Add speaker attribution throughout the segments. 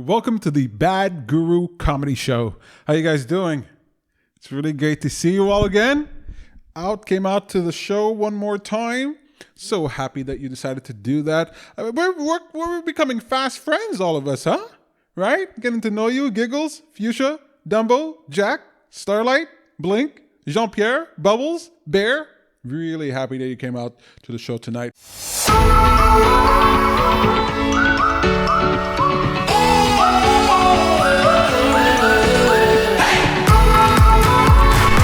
Speaker 1: Welcome to the Bad Guru Comedy Show. How you guys doing? It's really great to see you all again. Came out to the show one more time. So happy that you decided to do that. We're becoming fast friends, all of us, huh? Right? Getting to know you, Giggles, Fuchsia, Dumbo, Jack, Starlight, Blink, Jean-Pierre, Bubbles, Bear. Really happy that you came out to the show tonight.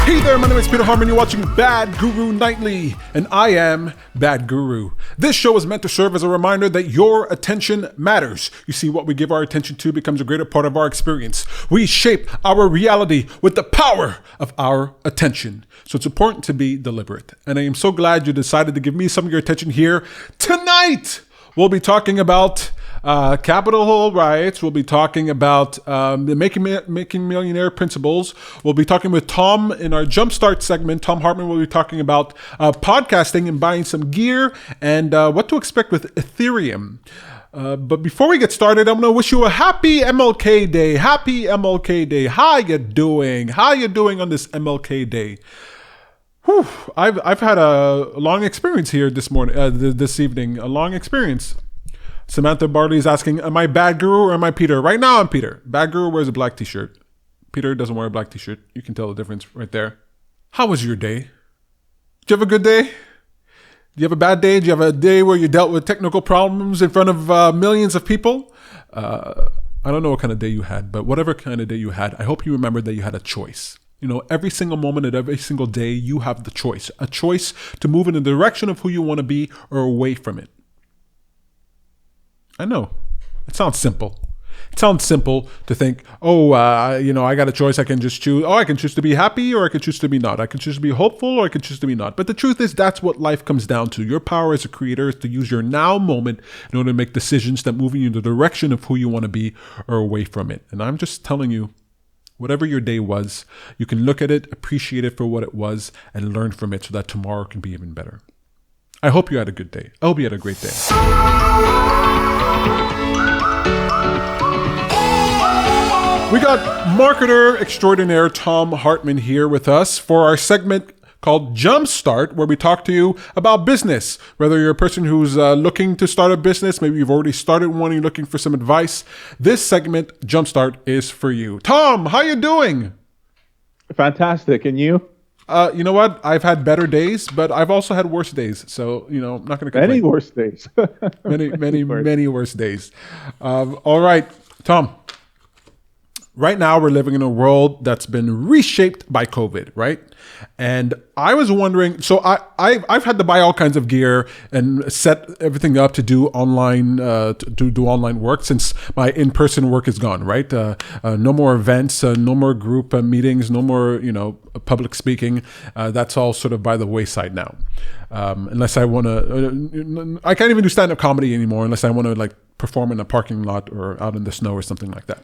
Speaker 1: Hey there, my name is Peter Hartman. You're watching Bad Guru Nightly, and I am Bad Guru. This show is meant to serve as a reminder that your attention matters. You see, what we give our attention to becomes a greater part of our experience. We shape our reality with the power of our attention. So it's important to be deliberate. And I am so glad you decided to give me some of your attention here tonight. We'll be talking about Capitol Hill riots. We'll be talking about the making millionaire principles. We'll be talking with Tom in our Jumpstart segment. Tom Hartman will be talking about podcasting and buying some gear and what to expect with Ethereum. But before we get started, I'm going to wish you a happy MLK Day. Happy MLK Day. How you doing? How you doing on this MLK Day? Whew, I've had a long experience here this evening. A long experience. Samantha Barley is asking, am I Bad Guru or am I Peter? Right now I'm Peter. Bad Guru wears a black t-shirt. Peter doesn't wear a black t-shirt. You can tell the difference right there. How was your day? Did you have a good day? Do you have a bad day? Did you have a day where you dealt with technical problems in front of millions of people? I don't know what kind of day you had, but whatever kind of day you had, I hope you remember that you had a choice. You know, every single moment and every single day, you have the choice. A choice to move in the direction of who you want to be or away from it. I know. It sounds simple. It sounds simple to think, I got a choice. I can just choose. I can choose to be happy or I can choose to be not. I can choose to be hopeful or I can choose to be not. But the truth is, that's what life comes down to. Your power as a creator is to use your now moment in order to make decisions that move you in the direction of who you want to be or away from it. And I'm just telling you, whatever your day was, you can look at it, appreciate it for what it was, and learn from it so that tomorrow can be even better. I hope you had a good day. I hope you had a great day. We got marketer extraordinaire Tom Hartman here with us for our segment called Jumpstart, where we talk to you about business. Whether you're a person who's looking to start a business, maybe you've already started one, you're looking for some advice, this segment, Jumpstart, is for you. Tom, how you doing?
Speaker 2: Fantastic. And you?
Speaker 1: You know what? I've had better days, but I've also had worse days. So, I'm not going to complain.
Speaker 2: Many worse days.
Speaker 1: many worse days. All right, Tom. Right now, we're living in a world that's been reshaped by COVID, right? And I was wondering, so I've had to buy all kinds of gear and set everything up to do online online work since my in-person work is gone, right? No more events, no more group meetings, no more public speaking. That's all sort of by the wayside now. Unless I want to, I can't even do stand-up comedy anymore unless I want to perform in a parking lot or out in the snow or something like that.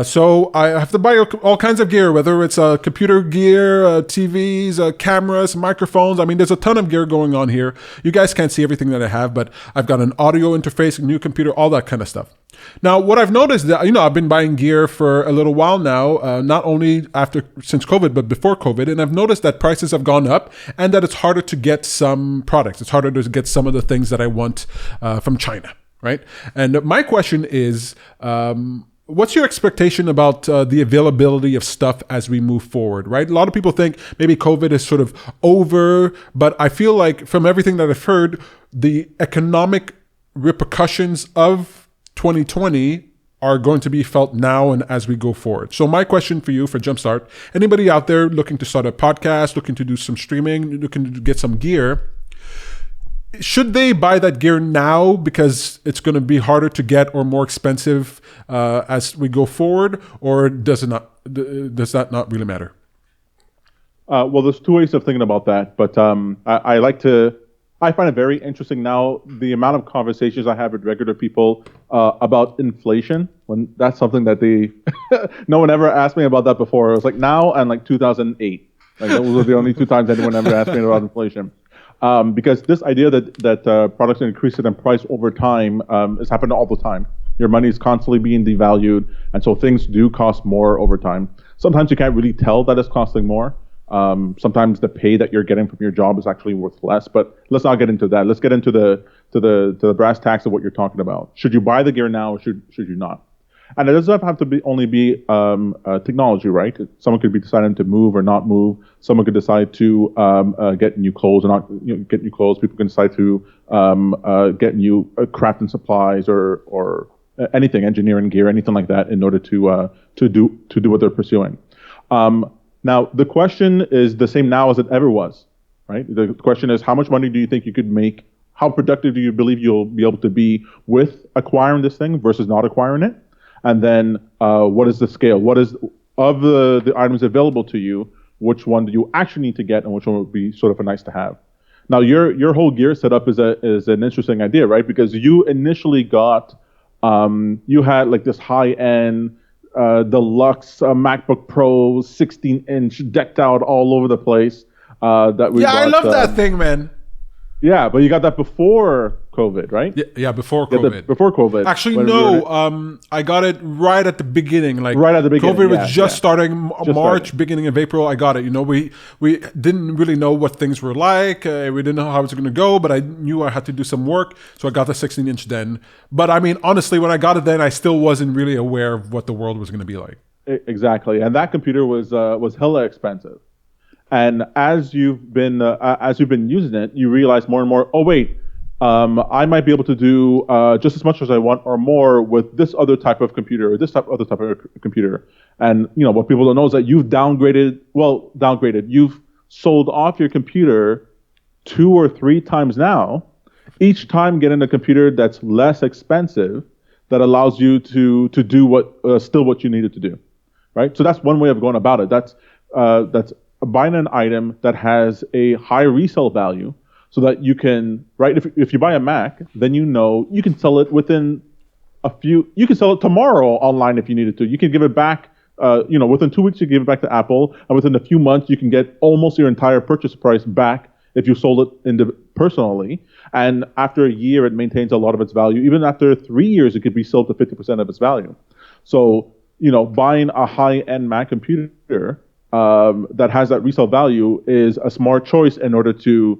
Speaker 1: So I have to buy all kinds of gear, whether it's computer gear, TVs, cameras, microphones. I mean, there's a ton of gear going on here. You guys can't see everything that I have, but I've got an audio interface, a new computer, all that kind of stuff. Now, what I've noticed that, I've been buying gear for a little while now, not only since COVID, but before COVID. And I've noticed that prices have gone up and that it's harder to get some products. It's harder to get some of the things that I want from China, right? And my question is, what's your expectation about the availability of stuff as we move forward, right? A lot of people think maybe COVID is sort of over, but I feel like from everything that I've heard, the economic repercussions of 2020 are going to be felt now and as we go forward. So my question for you for Jumpstart, anybody out there looking to start a podcast, looking to do some streaming, looking to get some gear, should they buy that gear now because it's going to be harder to get or more expensive as we go forward, or does that not really matter?
Speaker 2: Well, there's two ways of thinking about that, but I find it very interesting now the amount of conversations I have with regular people about inflation. When that's something that no one ever asked me about that before. It was like now and 2008. Those were the only two times anyone ever asked me about inflation. Because this idea that products are increasing in price over time is happening all the time. Your money is constantly being devalued, and so things do cost more over time. Sometimes you can't really tell that it's costing more. Sometimes the pay that you're getting from your job is actually worth less. But let's not get into that. Let's get into the brass tacks of what you're talking about. Should you buy the gear now, or should you not? And it doesn't have to be only be technology, right? Someone could be deciding to move or not move. Someone could decide to get new clothes or not get new clothes. People can decide to get new crafting supplies or anything, engineering gear, anything like that, in order to do what they're pursuing. Now, the question is the same now as it ever was, right? The question is, how much money do you think you could make? How productive do you believe you'll be able to be with acquiring this thing versus not acquiring it? And then what is the scale? What is, of the items available to you, which one do you actually need to get and which one would be sort of a nice to have? Now, your whole gear setup is an interesting idea, right? Because you initially got, you had like this high-end, deluxe MacBook Pro 16-inch decked out all over the place. That we
Speaker 1: Yeah,
Speaker 2: bought,
Speaker 1: I love that thing, man.
Speaker 2: Yeah, but you got that before COVID, right?
Speaker 1: Yeah, before COVID.
Speaker 2: Before COVID.
Speaker 1: Actually, no. I got it right at the beginning. Like
Speaker 2: right at the beginning.
Speaker 1: COVID was just starting March,
Speaker 2: starting.
Speaker 1: beginning of April. I got it. You know, we didn't really know what things were like. We didn't know how it was going to go, but I knew I had to do some work, so I got the 16-inch then. But I mean, honestly, when I got it then, I still wasn't really aware of what the world was going to be like.
Speaker 2: Exactly, and that computer was hella expensive. And as you've been using it, you realize more and more, oh wait, I might be able to do just as much as I want or more with this other type of computer or this other type of computer. And what people don't know is that you've downgraded. You've sold off your computer 2 or 3 times now. Each time getting a computer that's less expensive that allows you to do what you needed to do, right? So that's one way of going about it. That's buying an item that has a high resale value so that you can, right, if you buy a Mac, then you can sell it within you can sell it tomorrow online if you needed to. You can give it back, within 2 weeks you give it back to Apple, and within a few months you can get almost your entire purchase price back if you sold it personally. And after a year, it maintains a lot of its value. Even after 3 years, it could be sold to 50% of its value. So, buying a high-end Mac computer that has that resale value is a smart choice in order to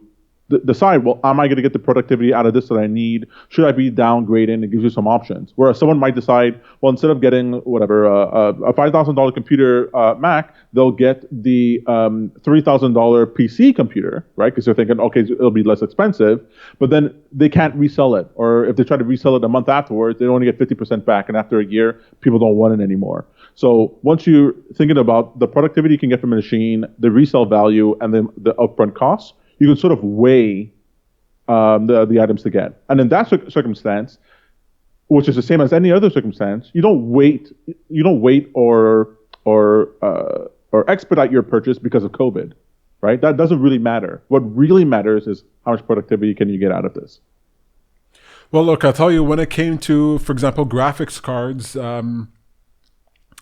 Speaker 2: decide, well, am I going to get the productivity out of this that I need? Should I be downgrading? It gives you some options. Whereas someone might decide, well, instead of getting a $5,000 computer Mac, they'll get the $3,000 PC computer, right? Because they're thinking, okay, it'll be less expensive, but then they can't resell it. Or if they try to resell it a month afterwards, they only get 50% back. And after a year, people don't want it anymore. So once you're thinking about the productivity you can get from a machine, the resale value, and then the upfront costs, you can sort of weigh the items to get. And in that circumstance, which is the same as any other circumstance, you don't wait or expedite your purchase because of COVID, right? That doesn't really matter. What really matters is how much productivity can you get out of this.
Speaker 1: Well, look, I'll tell you, when it came to, for example, graphics cards,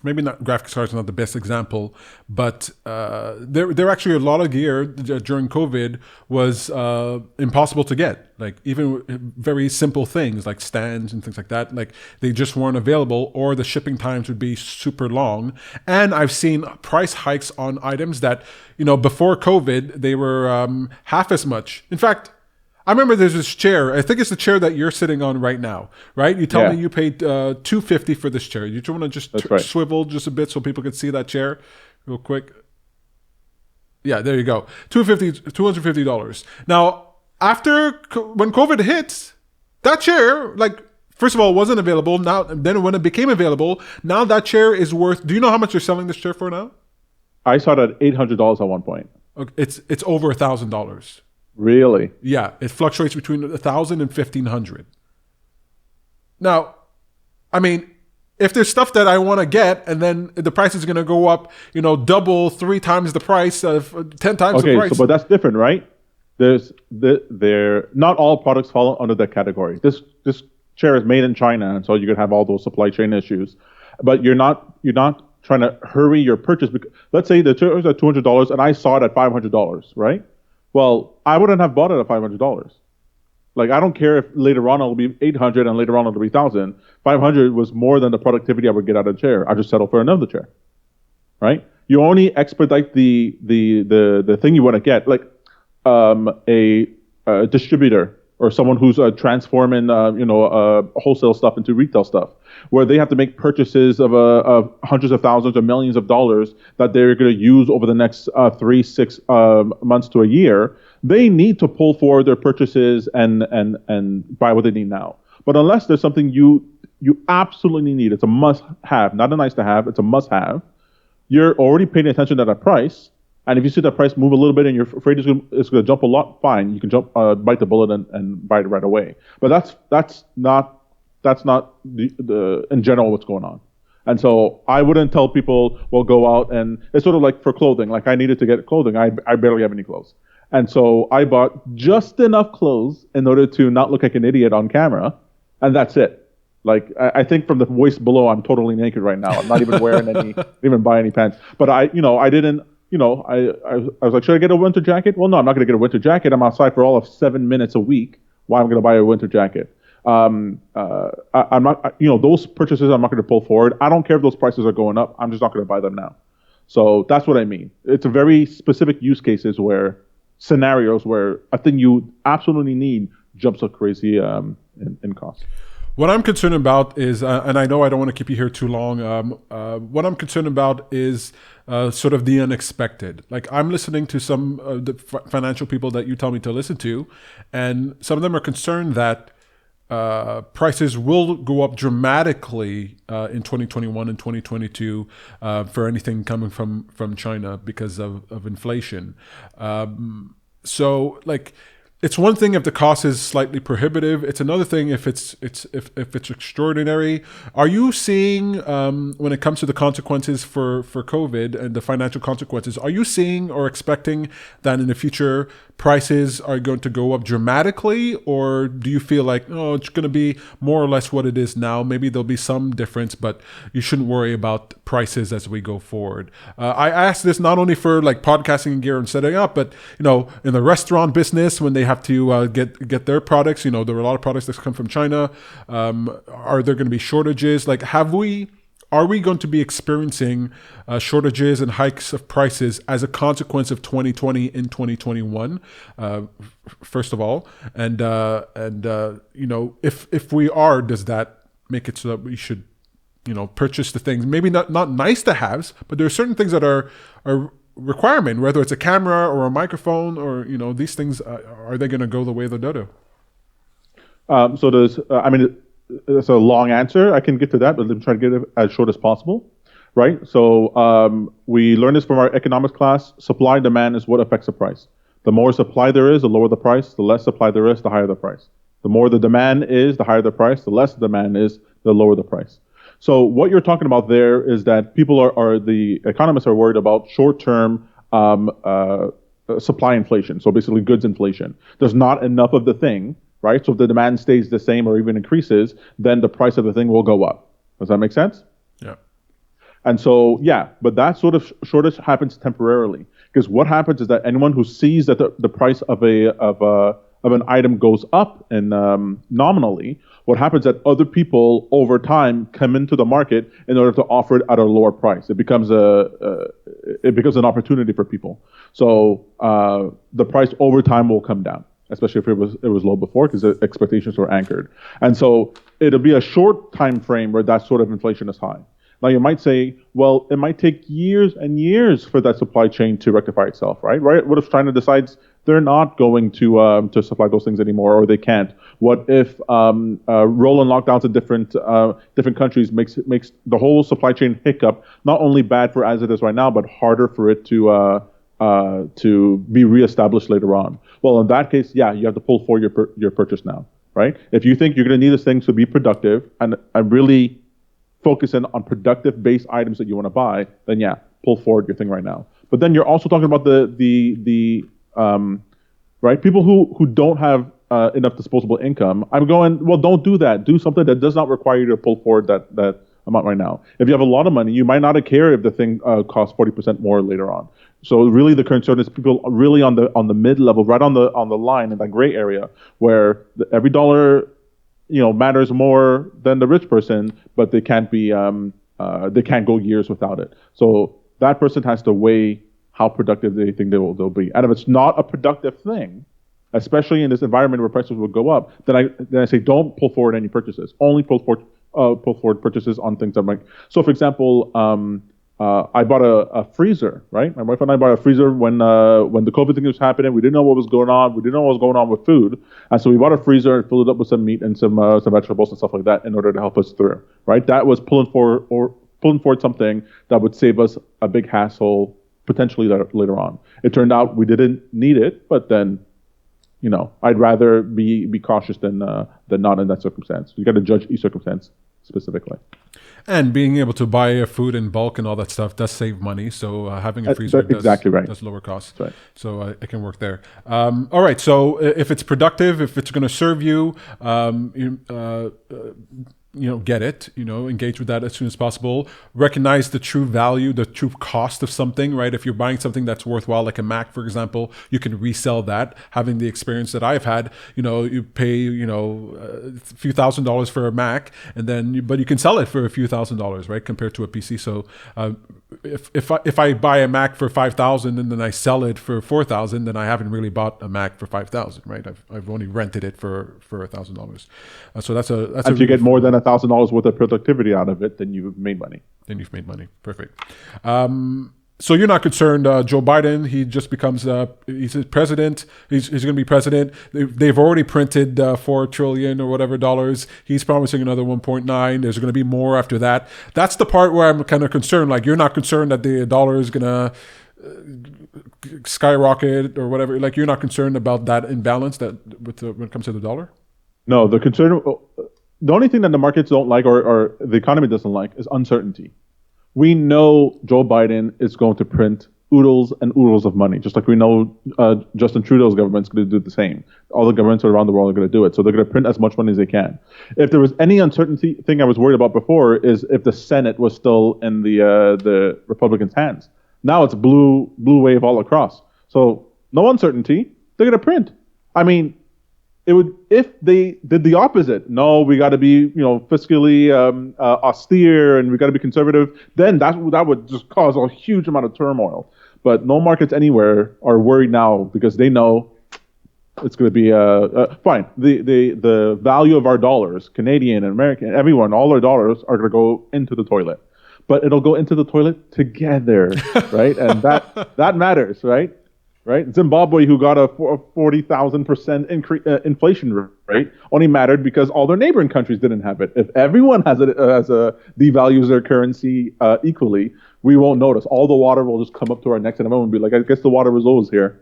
Speaker 1: maybe not graphics cards, not the best example, but there actually a lot of gear during COVID was impossible to get. Like even very simple things like stands and things like that, like they just weren't available, or the shipping times would be super long. And I've seen price hikes on items that, before COVID, they were half as much. In fact, I remember there's this chair. I think it's the chair that you're sitting on right now, right? You tell me you paid $250 for this chair. You want to just swivel just a bit so people can see that chair real quick? Yeah, there you go. $250. Now, when COVID hit, that chair, like, first of all, wasn't available. Now, then when it became available, now that chair is worth. Do you know how much they're selling this chair for now?
Speaker 2: I saw it at $800 at one point.
Speaker 1: Okay, it's over $1,000.
Speaker 2: Really?
Speaker 1: Yeah, it fluctuates between $1,000 and $1,500. Now, I mean, if there's stuff that I want to get, and then the price is going to go up, double, 3 times the price, 10 times the price.
Speaker 2: Okay, but that's different, right? Not all products fall under that category. This chair is made in China, and so you could have all those supply chain issues. But you're not trying to hurry your purchase. Because, let's say the chair is at $200, and I saw it at $500, right? Well, I wouldn't have bought it at $500. Like, I don't care if later on it'll be 800 and later on it'll be 1,000. 500 was more than the productivity I would get out of the chair. I just settle for another chair, right? You only expedite the thing you want to get, like a distributor or someone who's transforming wholesale stuff into retail stuff, where they have to make purchases of hundreds of thousands or millions of dollars that they're going to use over the next 3-6 months to a year. They need to pull forward their purchases and buy what they need now. But unless there's something you absolutely need, it's a must-have, not a nice-to-have. It's a must-have. You're already paying attention to that price. And if you see that price move a little bit and you're afraid it's going to jump a lot, fine. You can bite the bullet and buy it right away. But that's not the in general what's going on. And so I wouldn't tell people, well, go out and it's sort of like for clothing. Like, I needed to get clothing. I barely have any clothes. And so I bought just enough clothes in order to not look like an idiot on camera. And that's it. Like, I think from the waist below, I'm totally naked right now. I'm not even wearing even buy any pants. But I didn't. I was like, should I get a winter jacket? Well, no, I'm not going to get a winter jacket. I'm outside for all of 7 minutes a week. Why am I going to buy a winter jacket? I'm not, those purchases I'm not going to pull forward. I don't care if those prices are going up. I'm just not going to buy them now. So that's what I mean. It's a very specific scenarios where a thing you absolutely need jumps up crazy in cost.
Speaker 1: What I'm concerned about is, and I know I don't want to keep you here too long. What I'm concerned about is sort of the unexpected. Like, I'm listening to some of the financial people that you tell me to listen to, and some of them are concerned that prices will go up dramatically in 2021 and 2022 for anything coming from China because of inflation. So, like, it's one thing if the cost is slightly prohibitive. It's another thing if it's extraordinary. Are you seeing, when it comes to the consequences for COVID and the financial consequences, are you seeing or expecting that in the future prices are going to go up dramatically, or do you feel like, oh, it's going to be more or less what it is now? Maybe there'll be some difference, but you shouldn't worry about prices as we go forward. I ask this not only for like podcasting gear and setting up, but in the restaurant business when they have to get their products. There are a lot of products that come from China. Are there going to be shortages? Like, are we going to be experiencing shortages and hikes of prices as a consequence of 2020 and 2021? First of all, and if we are, does that make it so that we should purchase the things, maybe not nice to haves, but there are certain things that are requirement, whether it's a camera or a microphone or these things, are they going to go the way of the dodo?
Speaker 2: So there's, it's a long answer. I can get to that, but let me try to get it as short as possible, right? So we learned this from our economics class. Supply and demand is what affects the price. The more supply there is, the lower the price. The less supply there is, the higher the price. The more the demand is, the higher the price. The less the demand is, the lower the price. So what you're talking about there is that people the economists are worried about short-term supply inflation. So basically goods inflation. There's not enough of the thing, right? So if the demand stays the same or even increases, then the price of the thing will go up. Does that make sense?
Speaker 1: Yeah.
Speaker 2: And so, but that sort of shortage happens temporarily, because what happens is that anyone who sees that the price of an item goes up and nominally, what happens is that other people over time come into the market in order to offer it at a lower price. It becomes an opportunity for people. So the price over time will come down, especially if it was low before, because the expectations were anchored. And so it'll be a short time frame where that sort of inflation is high. Now you might say, well, it might take years and years for that supply chain to rectify itself, right? Right? What if China decides they're not going to supply those things anymore, or they can't? What if rolling lockdowns in different countries makes the whole supply chain hiccup not only bad for as it is right now, but harder for it to be reestablished later on? Well, in that case, you have to pull forward your purchase now, right? If you think you're going to need this thing to be productive and really focusing on productive-based items that you want to buy, then pull forward your thing right now. But then you're also talking about the right, people who don't have enough disposable income. I'm going, well, don't do that. Do something that does not require you to pull forward that amount right now. If you have a lot of money, you might not care if the thing costs 40% more later on. So really, the concern is people really on the mid level, right on the line in that gray area, where every dollar matters more than the rich person, but they can't go years without it. So that person has to weigh how productive they think they'll be. And if it's not a productive thing, especially in this environment where prices will go up, then I say don't pull forward any purchases. Only pull forward purchases on things that might. So for example, I bought a freezer, right? My wife and I bought a freezer when the COVID thing was happening. We didn't know what was going on. We didn't know what was going on with food, and so we bought a freezer and filled it up with some meat and some vegetables and stuff like that in order to help us through. Right? That was pulling forward something that would save us a big hassle potentially later on. It turned out we didn't need it, but then I'd rather be cautious than not in that circumstance. You got to judge each circumstance specifically.
Speaker 1: And being able to buy food in bulk and all that stuff does save money. So having a freezer does lower costs.
Speaker 2: Right.
Speaker 1: So it can work there. All right. So if it's productive, if it's going to serve you, get it, engage with that as soon as possible. Recognize the true value, the true cost of something, right? If you're buying something that's worthwhile, like a Mac, for example, you can resell that. Having the experience that I've had, you pay, a few $1,000s for a Mac, but you can sell it for a few $1,000s, right? Compared to a PC. So if I buy a Mac for $5,000 and then I sell it for $4,000, then I haven't really bought a Mac for $5,000, right? I've only rented it for $1,000. So that's
Speaker 2: if you get more than $1,000 worth of productivity out of it, then you've made money.
Speaker 1: Perfect. So you're not concerned, Joe Biden, he just becomes, he's president, he's going to be president. They've already printed $4 trillion or whatever dollars. He's promising another 1.9. There's going to be more after that. That's the part where I'm kind of concerned. Like, you're not concerned that the dollar is going to skyrocket or whatever. Like, you're not concerned about that imbalance when it comes to the dollar?
Speaker 2: No, the only thing that the markets don't like or the economy doesn't like is uncertainty. We know Joe Biden is going to print oodles and oodles of money, just like we know Justin Trudeau's government's going to do the same. All the governments around the world are going to do it. So they're going to print as much money as they can. If there was any uncertainty thing I was worried about before is if the Senate was still in the Republicans' hands. Now it's blue wave all across. So no uncertainty. They're going to print. I mean, it would, if they did the opposite. No, we got to be, fiscally austere, and we got to be conservative. Then that would just cause a huge amount of turmoil. But no markets anywhere are worried now because they know it's going to be fine. The value of our dollars, Canadian and American, everyone, all our dollars are going to go into the toilet. But it'll go into the toilet together, right? And that matters, right? Right? Zimbabwe, who got a 40,000% inflation rate, only mattered because all their neighboring countries didn't have it. If everyone devalues their currency equally, we won't notice. All the water will just come up to our necks, and everyone will be like, I guess the water was always here.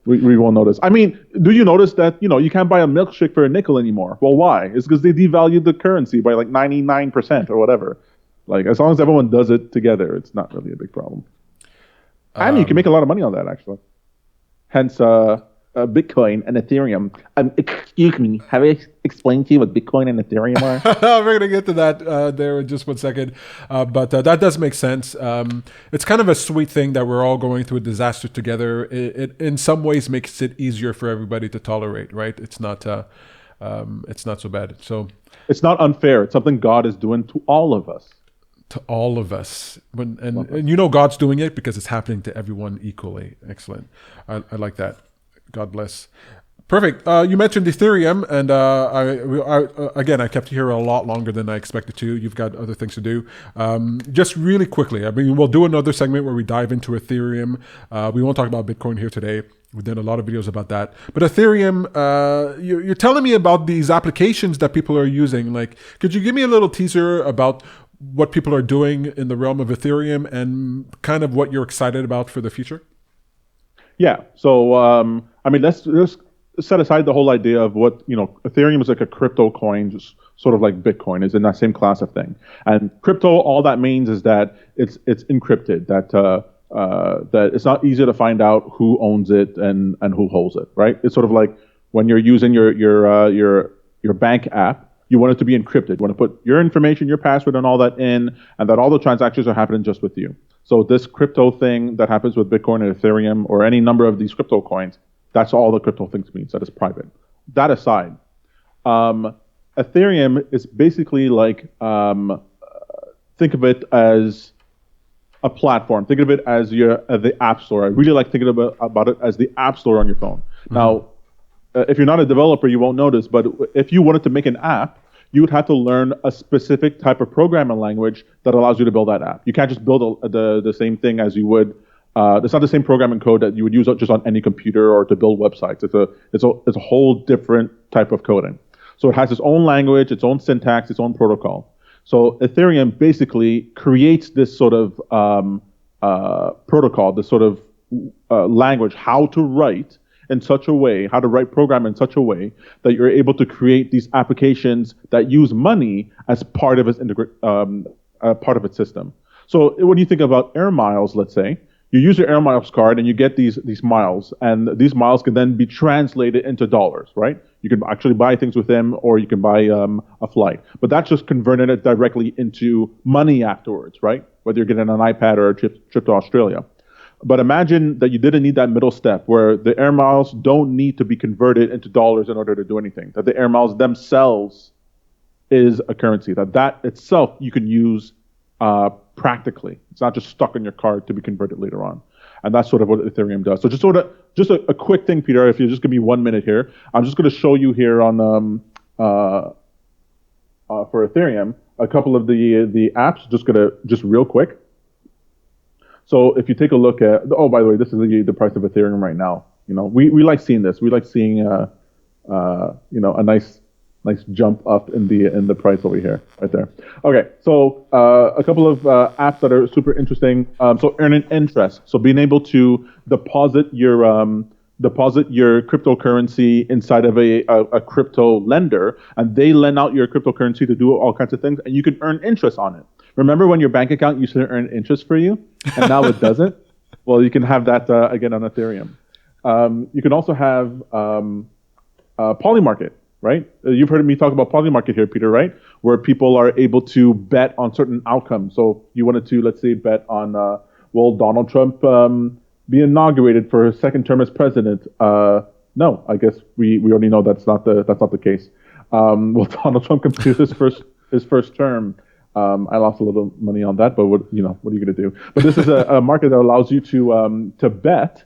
Speaker 2: We won't notice. I mean, do you notice that, you can't buy a milkshake for a nickel anymore? Well, why? It's because they devalued the currency by like 99% or whatever. Like, as long as everyone does it together, it's not really a big problem. And you can make a lot of money on that, actually. Hence, Bitcoin and Ethereum. Excuse me, have I explained to you what Bitcoin and Ethereum are?
Speaker 1: We're going to get to that there in just 1 second. But that does make sense. It's kind of a sweet thing that we're all going through a disaster together. It in some ways makes it easier for everybody to tolerate, right? It's not so bad. So
Speaker 2: it's not unfair. It's something God is doing to all of us.
Speaker 1: To all of us. And God's doing it because it's happening to everyone equally. Excellent. I like that. God bless. Perfect. You mentioned Ethereum, and I kept you here a lot longer than I expected to. You've got other things to do. Just really quickly, I mean, we'll do another segment where we dive into Ethereum. We won't talk about Bitcoin here today. We did a lot of videos about that. But Ethereum, you're telling me about these applications that people are using. Like, could you give me a little teaser about what people are doing in the realm of Ethereum and kind of what you're excited about for the future?
Speaker 2: Yeah. So, I mean, let's set aside the whole idea of what, Ethereum is like a crypto coin, just sort of like Bitcoin is in that same class of thing. And crypto, all that means is that it's encrypted, that it's not easy to find out who owns it and who holds it, right? It's sort of like when you're using your bank app, you want it to be encrypted. You want to put your information, your password, and all that in, and that all the transactions are happening just with you. So this crypto thing that happens with Bitcoin and Ethereum or any number of these crypto coins, that's all the crypto things means, that is private. That aside, Ethereum is basically like, think of it as a platform. Think of it as the App Store. I really like thinking about it as the App Store on your phone. Mm-hmm. Now, if you're not a developer, you won't notice, but if you wanted to make an app, you would have to learn a specific type of programming language that allows you to build that app. You can't just build the same thing as you would. It's not the same programming code that you would use just on any computer or to build websites. It's a whole different type of coding. So it has its own language, its own syntax, its own protocol. So Ethereum basically creates this sort of protocol, this sort of language, how to write program in such a way that you're able to create these applications that use money as part of its system. So when you think about air miles, let's say, you use your air miles card and you get these miles, and these miles can then be translated into dollars, right? You can actually buy things with them, or you can buy a flight. But that's just converting it directly into money afterwards, right? Whether you're getting an iPad or a trip to Australia. But imagine that you didn't need that middle step where the air miles don't need to be converted into dollars in order to do anything. That the air miles themselves is a currency. That itself you can use practically. It's not just stuck on your card to be converted later on. And that's sort of what Ethereum does. So just a quick thing, Peter, if you just give me 1 minute here. I'm just going to show you here on for Ethereum a couple of the apps, just real quick. So if you take a look at, oh, by the way, this is the price of Ethereum right now. You know, we like seeing this. We like seeing, a nice jump up in the price over here, right there. Okay, so a couple of apps that are super interesting. So earning interest. So being able to deposit your cryptocurrency inside of a crypto lender, and they lend out your cryptocurrency to do all kinds of things, and you can earn interest on it. Remember when your bank account used to earn interest for you, and now it doesn't? Well, you can have that again on Ethereum. You can also have Polymarket, right? You've heard me talk about Polymarket here, Peter, right? Where people are able to bet on certain outcomes. So you wanted to, let's say, bet on, will Donald Trump be inaugurated for his second term as president? No, I guess we already know that's not the case. Will Donald Trump complete his first term? I lost a little money on that, but what are you going to do? But this is a market that allows you to bet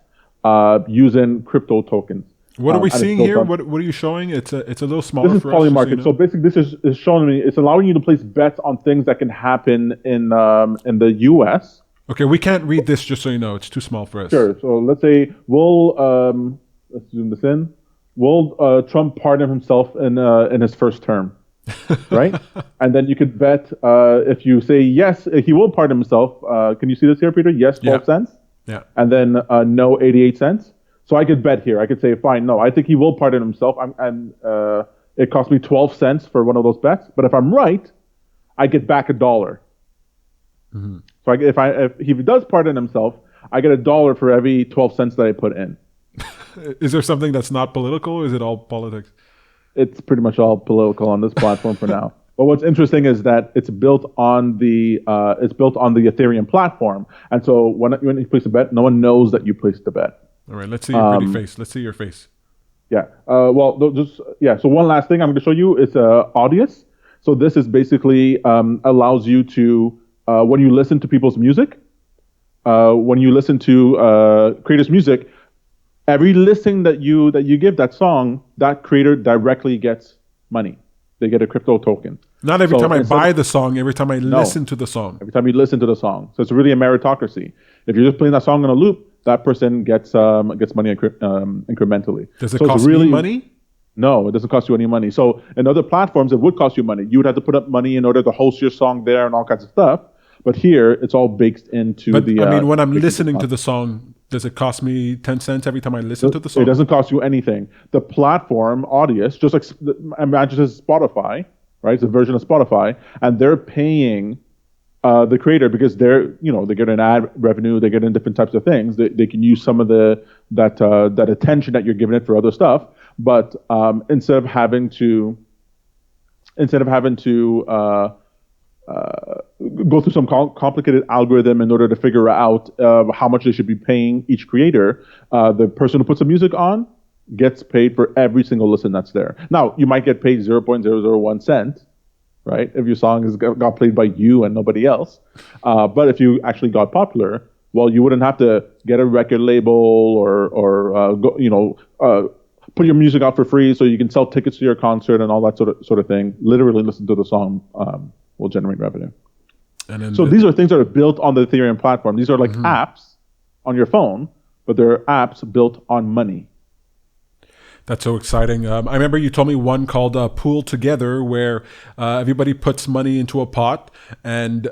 Speaker 2: using crypto tokens.
Speaker 1: What are we seeing here? What are you showing? It's a little smaller.
Speaker 2: This is Polymarket. So basically, this is showing me. It's allowing you to place bets on things that can happen in the U.S.
Speaker 1: Okay, we can't read this, just so you know. It's too small for us.
Speaker 2: Sure. So let's say let's zoom this in. Will Trump pardon himself in his first term? Right? And then you could bet if you say yes, he will pardon himself. Can you see this here, Peter? Yes, 12 cents.
Speaker 1: Yeah.
Speaker 2: And then no, 88 cents. So I could bet here. I could say, fine, no, I think he will pardon himself. And it cost me 12 cents for one of those bets. But if I'm right, I get back $1. Mm-hmm. So if he does pardon himself, I get $1 for every 12 cents that I put in.
Speaker 1: Is there something that's not political, or is it all politics?
Speaker 2: It's pretty much all political on this platform for now. But what's interesting is that it's built on the Ethereum platform, and so when you place a bet, no one knows that you placed the bet.
Speaker 1: All right, let's see your pretty face. Let's see your face.
Speaker 2: Yeah. So one last thing I'm going to show you is Audius. So this is basically allows you to when you listen to people's music, when you listen to creators' music. Every listing that you give that song, that creator directly gets money. They get a crypto token.
Speaker 1: Not every time I buy the song, every time I listen to the song.
Speaker 2: Every time you listen to the song. So it's really a meritocracy. If you're just playing that song in a loop, that person gets money incrementally.
Speaker 1: Does it cost me money?
Speaker 2: No, it doesn't cost you any money. So in other platforms, it would cost you money. You would have to put up money in order to host your song there and all kinds of stuff. But here, it's all baked into
Speaker 1: when I'm listening to the song, does it cost me 10 cents every time I listen to the song?
Speaker 2: It doesn't cost you anything. The platform, Audius, just like imagine it's Spotify, right? It's a version of Spotify, and they're paying the creator because they're getting ad revenue, they're getting different types of things. They can use some of that attention that you're giving it for other stuff, but instead of having to instead of having to go through some complicated algorithm in order to figure out how much they should be paying each creator. The person who puts the music on gets paid for every single listen that's there. Now, you might get paid 0.001 cent, right? If your song got played by you and nobody else. But if you actually got popular, well, you wouldn't have to get a record label or put your music out for free so you can sell tickets to your concert and all that sort of thing. Literally listen to the song will generate revenue. And so these are things that are built on the Ethereum platform. These are like apps on your phone, but they're apps built on money.
Speaker 1: That's so exciting. I remember you told me one called Pool Together, where everybody puts money into a pot, and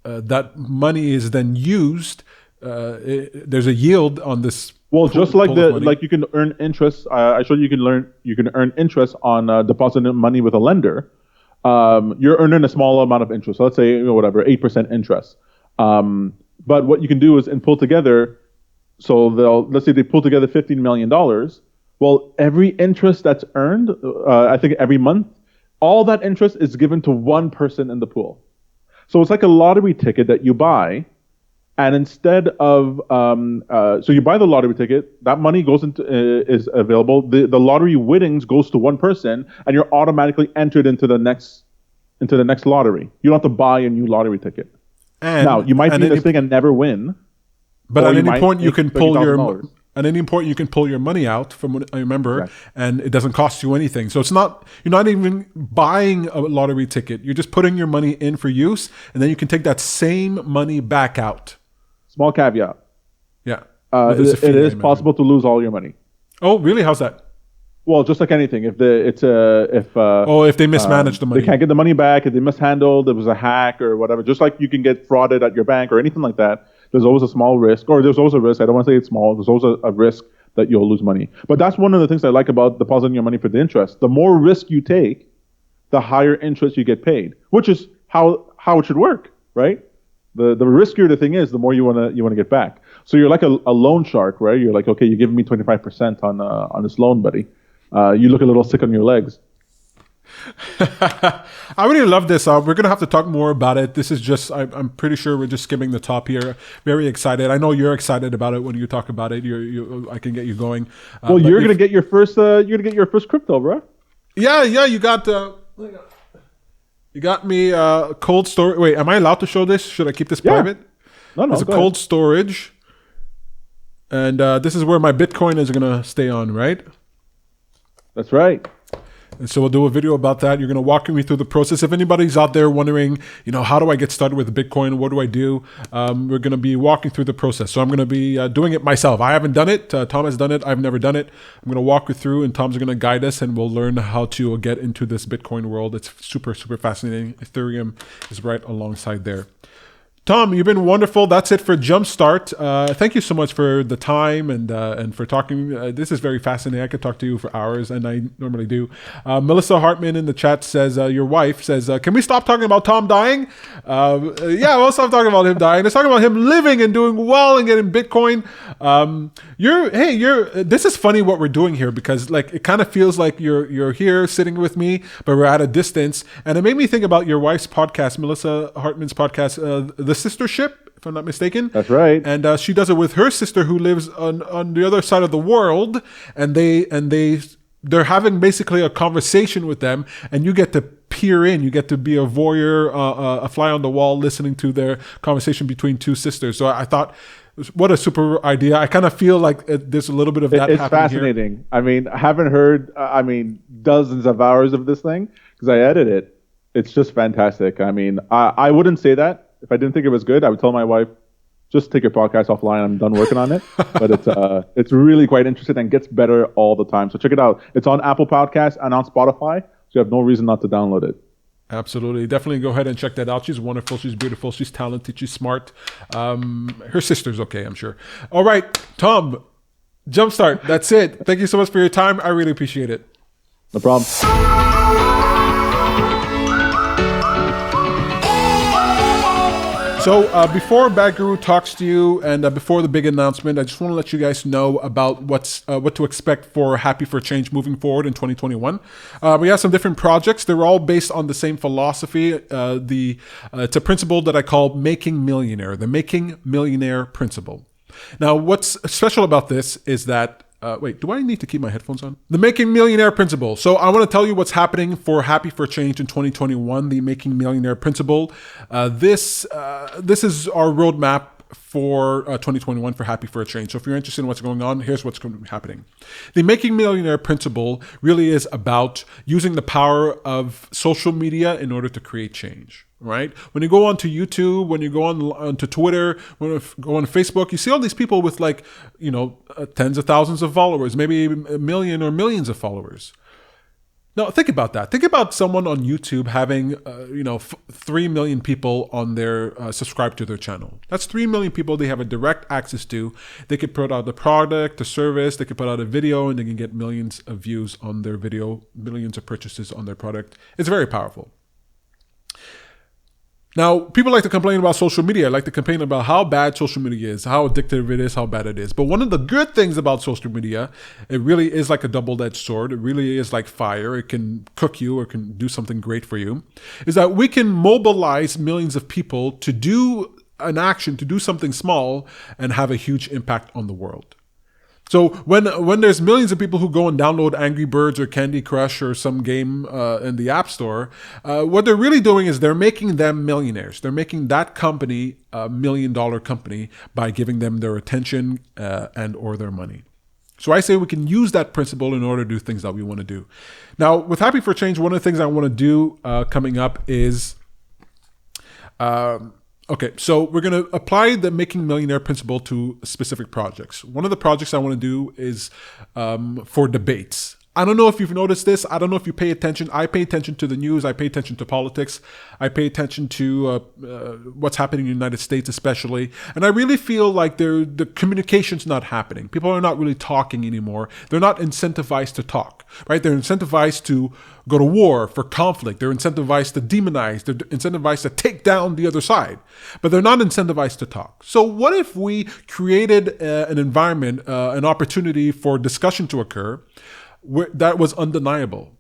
Speaker 1: that money is then used. There's a yield on this.
Speaker 2: Well, just like you can earn interest. I showed you can earn interest on depositing money with a lender. You're earning a small amount of interest. So let's say 8% interest. But what you can do is in Pull Together. So let's say they pull together $15 million. Well, every interest that's earned, I think every month, all that interest is given to one person in the pool. So it's like a lottery ticket that you buy, and instead of so you buy the lottery ticket, that money goes into is available. The lottery winnings goes to one person, and you're automatically entered into the next lottery. You don't have to buy a new lottery ticket. And now you might be in this thing and never win.
Speaker 1: But at any point you can pull your money out from what I remember, and it doesn't cost you anything. So you're not even buying a lottery ticket. You're just putting your money in for use, and then you can take that same money back out.
Speaker 2: Small caveat.
Speaker 1: Yeah.
Speaker 2: It is possible to lose all your money.
Speaker 1: Oh, really? How's that?
Speaker 2: Well, just like anything, if they
Speaker 1: mismanage the money,
Speaker 2: they can't get the money back. If they mishandled, it was a hack or whatever. Just like you can get frauded at your bank or anything like that. There's always a small risk, or there's always a risk. I don't want to say it's small. There's always a risk that you'll lose money. But that's one of the things I like about depositing your money for the interest. The more risk you take, the higher interest you get paid, which is how it should work, right? The riskier the thing is, the more you want to get back. So you're like a loan shark, right? You're like, okay, you're giving me 25% on this loan, buddy. You look a little sick on your legs.
Speaker 1: I really love this. We're going to have to talk more about it. This is just, I'm pretty sure we're just skimming the top here. Very excited. I know you're excited about it when you talk about it. I can get you going.
Speaker 2: Well, you're going to get your first crypto, bro.
Speaker 1: Yeah. You got me cold storage. Wait, am I allowed to show this? Should I keep this private?
Speaker 2: No.
Speaker 1: It's a cold storage. And this is where my Bitcoin is going to stay on, right?
Speaker 2: That's right.
Speaker 1: And so we'll do a video about that. You're going to walk me through the process. If anybody's out there wondering, how do I get started with Bitcoin? What do I do? We're going to be walking through the process. So I'm going to be doing it myself. I haven't done it. Tom has done it. I've never done it. I'm going to walk you through, and Tom's going to guide us, and we'll learn how to get into this Bitcoin world. It's super, super fascinating. Ethereum is right alongside there. Tom, you've been wonderful. That's it for Jumpstart. Thank you so much for the time and for talking. This is very fascinating. I could talk to you for hours, and I normally do. Melissa Hartman in the chat says, your wife says, can we stop talking about Tom dying? Yeah, we'll stop talking about him dying. Let's talk about him living and doing well and getting Bitcoin. This is funny what we're doing here, because it kind of feels like you're here sitting with me, but we're at a distance. And it made me think about your wife's podcast, Melissa Hartman's podcast, The Sistership, if I'm not mistaken.
Speaker 2: That's right.
Speaker 1: And she does it with her sister who lives on the other side of the world, and they're having basically a conversation with them, and you get to peer in. You get to be a voyeur, a fly on the wall, listening to their conversation between two sisters. So I thought, what a super idea. I kind of feel like there's a little bit of that happening. It's
Speaker 2: fascinating here. I mean, I haven't heard, dozens of hours of this thing because I edit it. It's just fantastic. I mean, I wouldn't say that. If I didn't think it was good, I would tell my wife, just take your podcast offline. I'm done working on it. But it's really quite interesting and gets better all the time. So check it out. It's on Apple Podcasts and on Spotify. So you have no reason not to download it.
Speaker 1: Absolutely. Definitely go ahead and check that out. She's wonderful. She's beautiful. She's talented. She's smart. Her sister's okay, I'm sure. All right, Tom, Jumpstart. That's it. Thank you so much for your time. I really appreciate it.
Speaker 2: No problem.
Speaker 1: So before Bad Guru talks to you and before the big announcement, I just want to let you guys know about what to expect for Happy for Change moving forward in 2021. We have some different projects. They're all based on the same philosophy. It's a principle that I call Making Millionaire, the Making Millionaire principle. Now, what's special about this is that wait, do I need to keep my headphones on? The Making Millionaire Principle. So I want to tell you what's happening for Happy for Change in 2021, the Making Millionaire Principle. This is our roadmap for 2021 for Happy for a Change. So if you're interested in what's going on, here's what's going to be happening. The Making Millionaire Principle really is about using the power of social media in order to create change. Right? When you go onto YouTube, when you go onto Twitter, when you go on Facebook, you see all these people with tens of thousands of followers, maybe a million or millions of followers. Now, think about that. Think about someone on YouTube having, 3 million people on their subscribe to their channel. That's 3 million people they have a direct access to. They could put out the product, the service, they could put out a video, and they can get millions of views on their video, millions of purchases on their product. It's very powerful. Now, people like to complain about social media, like to complain about how bad social media is, how addictive it is, how bad it is. But one of the good things about social media, it really is like a double-edged sword. It really is like fire. It can cook you or can do something great for you, is that we can mobilize millions of people to do an action, to do something small and have a huge impact on the world. So when there's millions of people who go and download Angry Birds or Candy Crush or some game in the App Store, what they're really doing is they're making them millionaires. They're making that company a $1 million company by giving them their attention and or their money. So I say we can use that principle in order to do things that we want to do. Now, with Happy for Change, one of the things I want to do coming up is... Okay, so we're going to apply the Making Millionaire principle to specific projects. One of the projects I want to do is for debates. I don't know if you've noticed this. I don't know if you pay attention. I pay attention to the news. I pay attention to politics. I pay attention to what's happening in the United States especially. And I really feel like the communication's not happening. People are not really talking anymore. They're not incentivized to talk, right? They're incentivized to go to war, for conflict. They're incentivized to demonize. They're incentivized to take down the other side. But they're not incentivized to talk. So what if we created an environment, an opportunity for discussion to occur that was undeniable?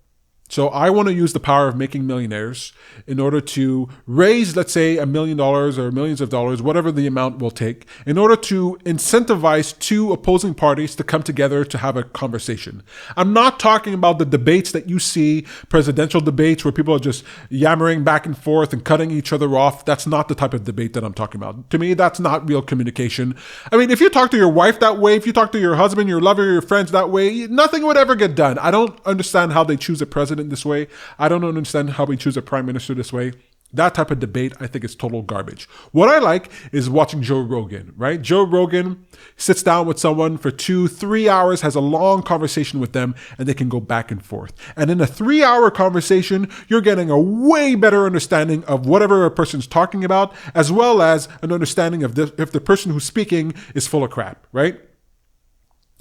Speaker 1: So I want to use the power of Making Millionaires in order to raise, let's say, $1 million or millions of dollars, whatever the amount will take, in order to incentivize two opposing parties to come together to have a conversation. I'm not talking about the debates that you see, presidential debates where people are just yammering back and forth and cutting each other off. That's not the type of debate that I'm talking about. To me, that's not real communication. I mean, if you talk to your wife that way, if you talk to your husband, your lover, your friends that way, nothing would ever get done. I don't understand how they choose a president this way. I don't understand how we choose a prime minister this way. That type of debate, I think, is total garbage. What I like is watching Joe Rogan, right? Joe Rogan sits down with someone for 2-3 hours, has a long conversation with them, and they can go back and forth. And in a 3-hour conversation, you're getting a way better understanding of whatever a person's talking about, as well as an understanding of if the person who's speaking is full of crap, right?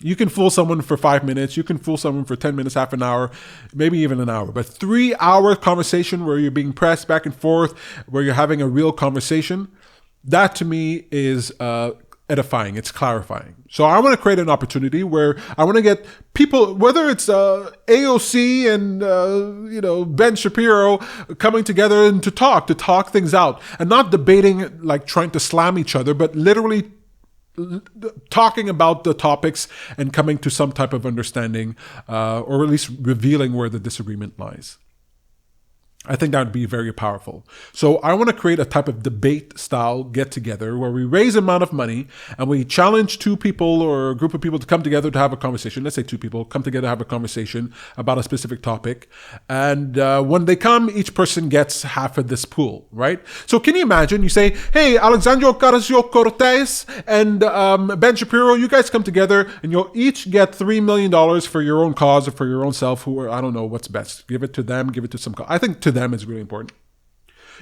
Speaker 1: You can fool someone for 5 minutes. You can fool someone for 10 minutes, half an hour, maybe even an hour. But 3-hour conversation where you're being pressed back and forth, where you're having a real conversation, that to me is edifying. It's clarifying. So I want to create an opportunity where I want to get people, whether it's AOC and Ben Shapiro coming together and to talk things out, and not debating like trying to slam each other, but literally talking about the topics and coming to some type of understanding, or at least revealing where the disagreement lies. I think that would be very powerful. So I want to create a type of debate style get together where we raise an amount of money and we challenge two people or a group of people to come together to have a conversation. Let's say two people come together to have a conversation about a specific topic. And when they come, each person gets half of this pool, right? So can you imagine? You say, hey, Alexandria Ocasio-Cortez and Ben Shapiro, you guys come together and you'll each get $3 million for your own cause or for your own self, I don't know what's best. Give it to them, give it to some I think to them is really important.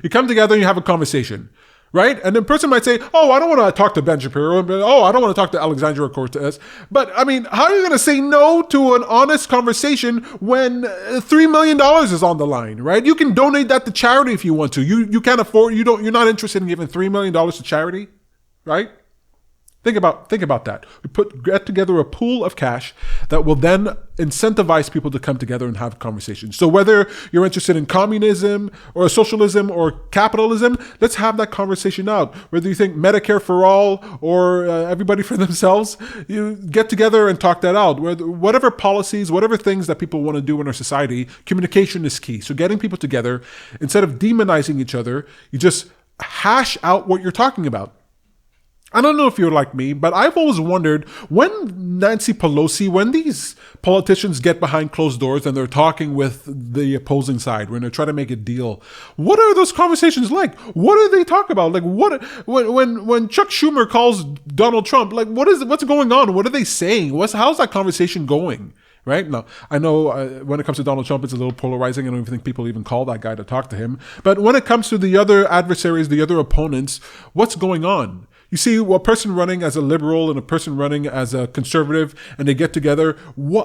Speaker 1: You come together and you have a conversation. right? And the person might say, oh, I don't want to talk to Ben Shapiro. Oh, I don't want to talk to Alexandria Cortez. But I mean, how are you going to say no to an honest conversation when $3 million is on the line, right? You can donate that to charity if you want to. You can't afford, you're not interested in giving $3 million to charity, right? Think about that. Get together a pool of cash that will then incentivize people to come together and have conversations. So whether you're interested in communism or socialism or capitalism, let's have that conversation out. Whether you think Medicare for all or everybody for themselves, you get together and talk that out. Whatever policies, whatever things that people want to do in our society, communication is key. So getting people together, instead of demonizing each other, you just hash out what you're talking about. I don't know if you're like me, but I've always wondered when Nancy Pelosi, when these politicians get behind closed doors and they're talking with the opposing side, when they're trying to make a deal, what are those conversations like? What do they talk about? Like when Chuck Schumer calls Donald Trump, like what's going on? What are they saying? How's that conversation going? Right? Now, I know when it comes to Donald Trump, it's a little polarizing. I don't even think people even call that guy to talk to him. But when it comes to the other adversaries, the other opponents, what's going on? You see a person running as a liberal and a person running as a conservative, and they get together.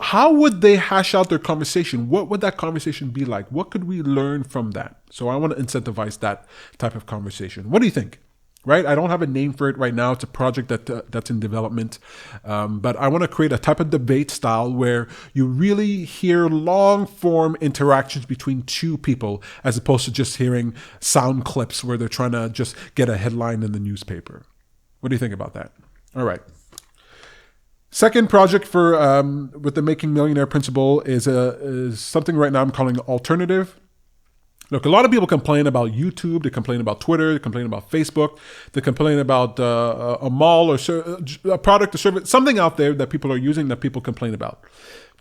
Speaker 1: How would they hash out their conversation? What would that conversation be like? What could we learn from that? So I want to incentivize that type of conversation. What do you think? Right? I don't have a name for it right now. It's a project that's in development. But I want to create a type of debate style where you really hear long form interactions between two people as opposed to just hearing sound clips where they're trying to just get a headline in the newspaper. What do you think about that? All right. Second project for with the Making Millionaire principle is something right now I'm calling alternative. Look, a lot of people complain about YouTube, they complain about Twitter, they complain about Facebook, they complain about a mall or a product or service, something out there that people are using that people complain about.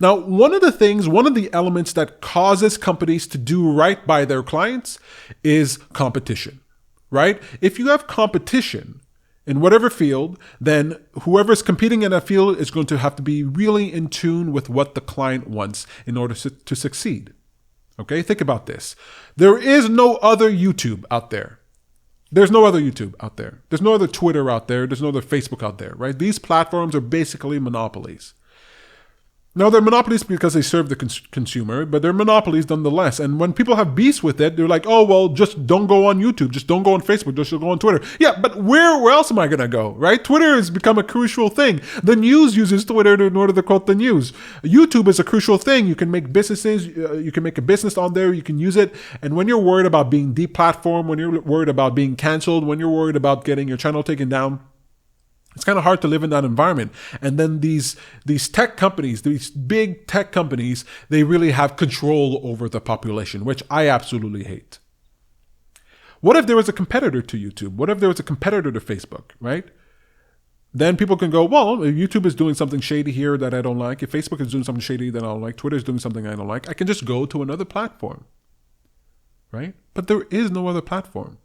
Speaker 1: Now, one of the elements that causes companies to do right by their clients is competition, right? If you have competition in whatever field, then whoever's competing in that field is going to have to be really in tune with what the client wants in order to succeed. Okay, think about this. There is no other YouTube out there. There's no other YouTube out there. There's no other Twitter out there. There's no other Facebook out there, right? These platforms are basically monopolies. Now, they're monopolies because they serve the consumer, but they're monopolies nonetheless. And when people have beefs with it, they're like, oh, well, just don't go on YouTube. Just don't go on Facebook. Just go on Twitter. Yeah, but where else am I going to go, right? Twitter has become a crucial thing. The news uses Twitter in order to quote the news. YouTube is a crucial thing. You can make businesses. You can make a business on there. You can use it. And when you're worried about being deplatformed, when you're worried about being canceled, when you're worried about getting your channel taken down, it's kind of hard to live in that environment. And then these tech companies, these big tech companies, they really have control over the population, which I absolutely hate. What if there was a competitor to YouTube? What if there was a competitor to Facebook, right? Then people can go, well, if YouTube is doing something shady here that I don't like, if Facebook is doing something shady that I don't like, Twitter is doing something I don't like, I can just go to another platform, right? But there is no other platform.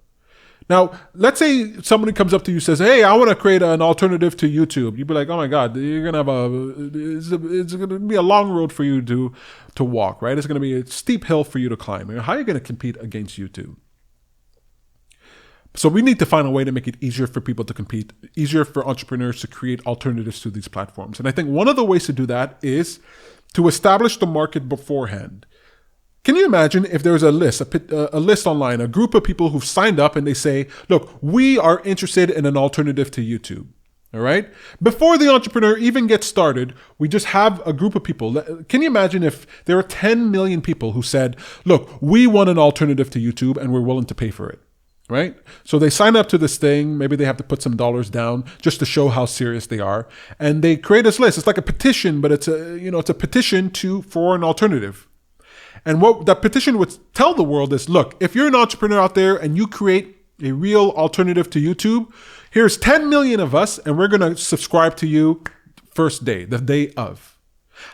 Speaker 1: Now, let's say somebody comes up to you and says, hey, I want to create an alternative to YouTube. You'd be like, oh my God, you're going to have it's going to be a long road for you to walk, right? It's going to be a steep hill for you to climb. How are you going to compete against YouTube? So we need to find a way to make it easier for people to compete, easier for entrepreneurs to create alternatives to these platforms. And I think one of the ways to do that is to establish the market beforehand. Can you imagine if there was a list online, a group of people who've signed up and they say, look, we are interested in an alternative to YouTube. All right. Before the entrepreneur even gets started, we just have a group of people. Can you imagine if there are 10 million people who said, look, we want an alternative to YouTube and we're willing to pay for it. Right? So they sign up to this thing. Maybe they have to put some dollars down just to show how serious they are. And they create this list. It's like a petition, but it's a petition for an alternative. And what that petition would tell the world is, look, if you're an entrepreneur out there and you create a real alternative to YouTube, here's 10 million of us and we're going to subscribe to you first day, the day of.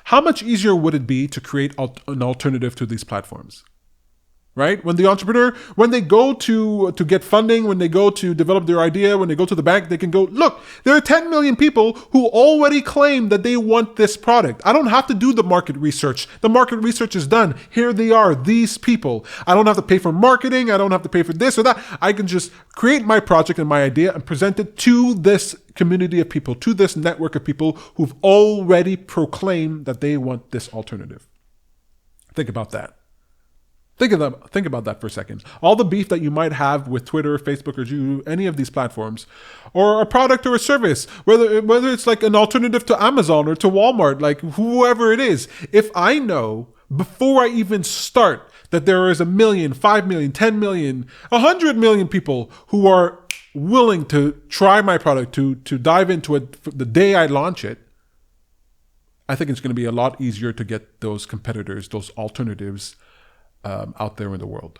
Speaker 1: How much easier would it be to create an alternative to these platforms? right? When the entrepreneur, when they go to get funding, when they go to develop their idea, when they go to the bank, they can go, look, there are 10 million people who already claim that they want this product. I don't have to do the market research. The market research is done. Here they are, these people. I don't have to pay for marketing. I don't have to pay for this or that. I can just create my project and my idea and present it to this community of people, to this network of people who've already proclaimed that they want this alternative. Think about that. Think about that for a second. All the beef that you might have with Twitter, Facebook, or any of these platforms, or a product or a service, whether it's like an alternative to Amazon or to Walmart, like whoever it is. If I know before I even start that there is 1 million, 5 million, 10 million, 100 million people who are willing to try my product, to dive into it the day I launch it, I think it's going to be a lot easier to get those competitors, those alternatives out there in the world.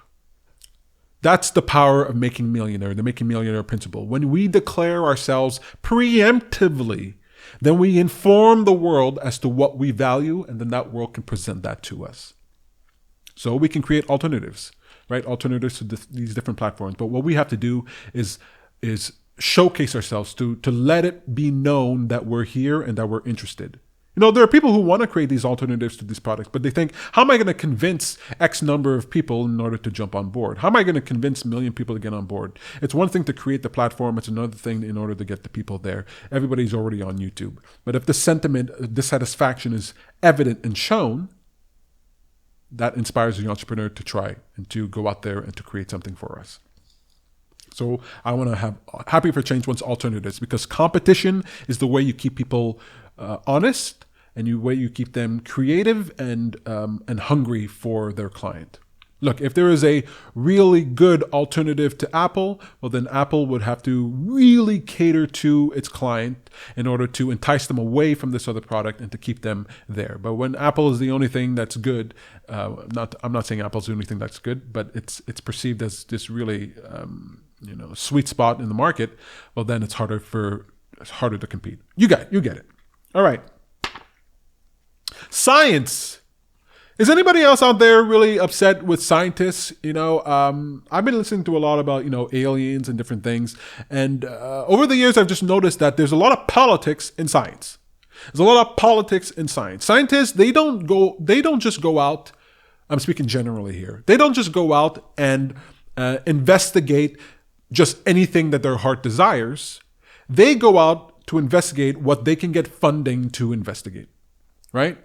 Speaker 1: That's the power of making millionaire, the making millionaire principle. When we declare ourselves preemptively, then we inform the world as to what we value, and then that world can present that to us. So we can create alternatives, right? Alternatives to these different platforms. But what we have to do is showcase ourselves to let it be known that we're here and that we're interested. You know, there are people who want to create these alternatives to these products, but they think, how am I going to convince X number of people in order to jump on board? How am I going to convince 1 million people to get on board? It's one thing to create the platform. It's another thing in order to get the people there. Everybody's already on YouTube. But if the sentiment, dissatisfaction is evident and shown, that inspires the entrepreneur to try and to go out there and to create something for us. So I want to have Happy for Change wants alternatives, because competition is the way you keep people honest, and the way you keep them creative and hungry for their client. Look, if there is a really good alternative to Apple, well, then Apple would have to really cater to its client in order to entice them away from this other product and to keep them there. But when Apple is the only thing that's good, I'm not saying Apple's the only thing that's good, but it's perceived as this really sweet spot in the market. Well, then it's harder to compete. You get it. All right. Science. Is anybody else out there really upset with scientists? I've been listening to a lot about, aliens and different things. And over the years, I've just noticed that there's a lot of politics in science. There's a lot of politics in science. Scientists, they don't just go out. I'm speaking generally here. They don't just go out and investigate just anything that their heart desires. They go out to investigate what they can get funding to investigate, right?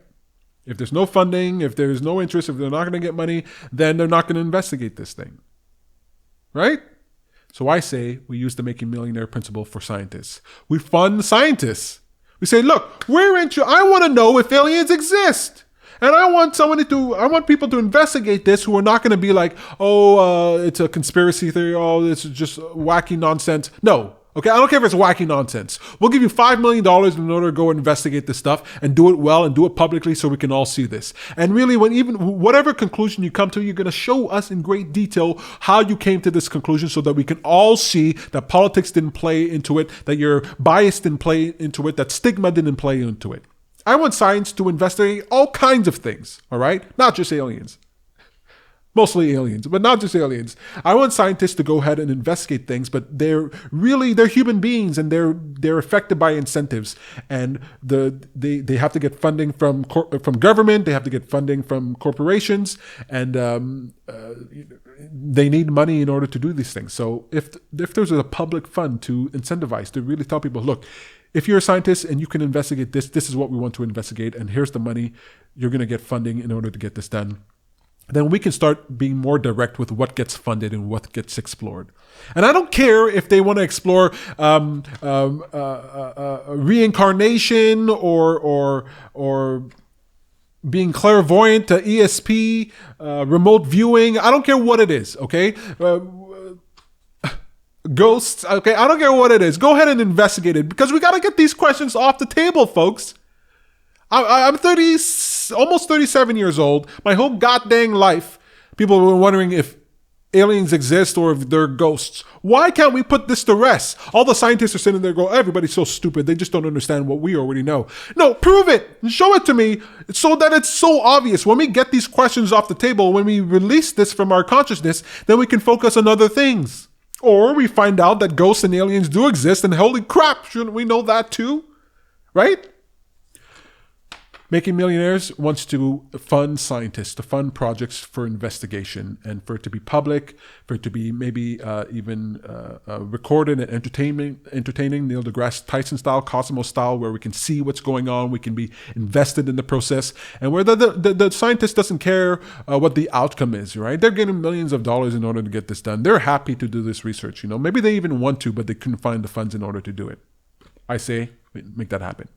Speaker 1: If there's no funding, if there's no interest, if they're not going to get money, then they're not going to investigate this thing, right? So I say we use the Making Millionaire principle for scientists. We fund scientists. We say, look, I want to know if aliens exist. And I want people to investigate this who are not going to be like, it's a conspiracy theory. Oh, it's just wacky nonsense. No. Okay, I don't care if it's wacky nonsense. We'll give you $5 million in order to go investigate this stuff and do it well and do it publicly so we can all see this. And really, whatever conclusion you come to, you're going to show us in great detail how you came to this conclusion so that we can all see that politics didn't play into it, that your bias didn't play into it, that stigma didn't play into it. I want science to investigate all kinds of things, all right? Not just aliens. Mostly aliens, but not just aliens. I want scientists to go ahead and investigate things, but they're human beings, and they're affected by incentives, and they have to get funding from government, they have to get funding from corporations, and they need money in order to do these things. So if there's a public fund to incentivize, to really tell people, look, if you're a scientist and you can investigate this is what we want to investigate, and here's the money, you're going to get funding in order to get this done. Then we can start being more direct with what gets funded and what gets explored. And I don't care if they want to explore reincarnation or being clairvoyant to ESP, remote viewing. I don't care what it is, okay? Ghosts, okay? I don't care what it is. Go ahead and investigate it, because we got to get these questions off the table, folks. I'm almost 37 years old. My whole goddamn life, people were wondering if aliens exist or if they're ghosts. Why can't we put this to rest? All the scientists are sitting there going, everybody's so stupid. They just don't understand what we already know. No, prove it. Show it to me so that it's so obvious. When we get these questions off the table, when we release this from our consciousness, then we can focus on other things. Or we find out that ghosts and aliens do exist and holy crap, shouldn't we know that too? Right? Making Millionaires wants to fund scientists, to fund projects for investigation and for it to be public, for it to be maybe even recorded and entertaining, Neil deGrasse Tyson style, Cosmos style, where we can see what's going on, we can be invested in the process, and where the scientist doesn't care what the outcome is, right? They're getting millions of dollars in order to get this done. They're happy to do this research, Maybe they even want to, but they couldn't find the funds in order to do it. I say, make that happen.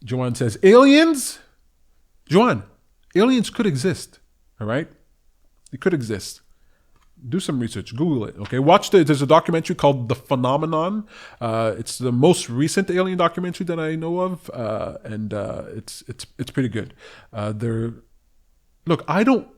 Speaker 1: Joanne says, aliens could exist. All right? They could exist. Do some research. Google it. Okay. There's a documentary called The Phenomenon. It's the most recent alien documentary that I know of. And it's pretty good. Look, I don't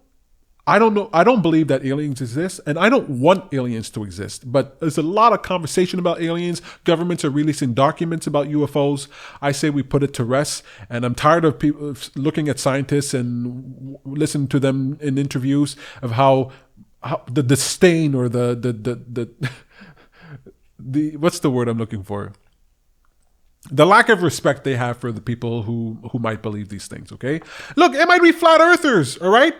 Speaker 1: know. I don't believe that aliens exist, and I don't want aliens to exist. But there's a lot of conversation about aliens. Governments are releasing documents about UFOs. I say we put it to rest. And I'm tired of people looking at scientists and listening to them in interviews of how the disdain or the what's the word I'm looking for? The lack of respect they have for the people who might believe these things. Okay, look, it might be flat earthers. All right.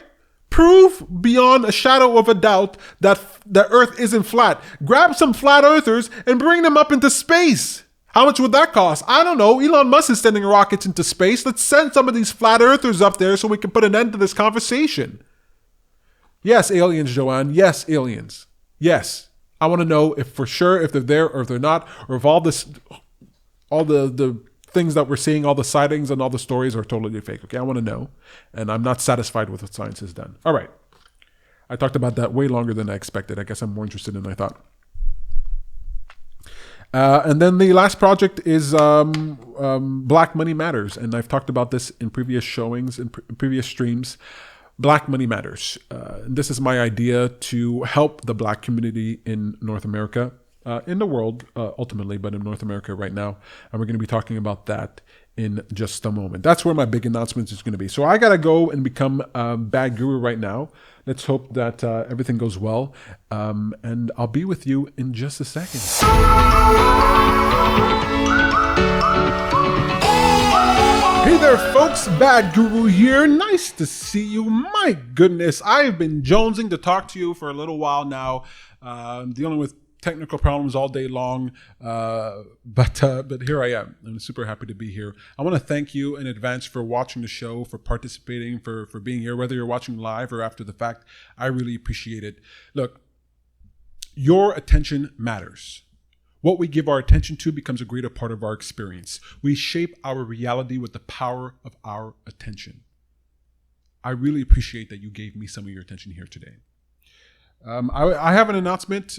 Speaker 1: Prove beyond a shadow of a doubt that the Earth isn't flat. Grab some flat earthers and bring them up into space. How much would that cost? I don't know. Elon Musk is sending rockets into space. Let's send some of these flat earthers up there so we can put an end to this conversation. Yes, aliens, Joanne. Yes, aliens. Yes. I want to know if for sure if they're there or if they're not, or if all the things that we're seeing, all the sightings and all the stories are totally fake. Okay, I want to know. And I'm not satisfied with what science has done. All right. I talked about that way longer than I expected. I guess I'm more interested than I thought. And then the last project is Black Money Matters. And I've talked about this in previous showings, in previous streams. Black Money Matters. This is my idea to help the Black community in North America. In the world, ultimately, but in North America right now. And we're going to be talking about that in just a moment. That's where my big announcement is going to be. So I got to go and become a bad guru right now. Let's hope that everything goes well. And I'll be with you in just a second. Hey there, folks. Bad Guru here. Nice to see you. My goodness, I've been jonesing to talk to you for a little while now. Dealing with technical problems all day long, but here I am. I'm super happy to be here. I want to thank you in advance for watching the show, for participating, for being here, whether you're watching live or after the fact. I really appreciate it. Look, your attention matters. What we give our attention to becomes a greater part of our experience. We shape our reality with the power of our attention. I really appreciate that you gave me some of your attention here today. I have an announcement.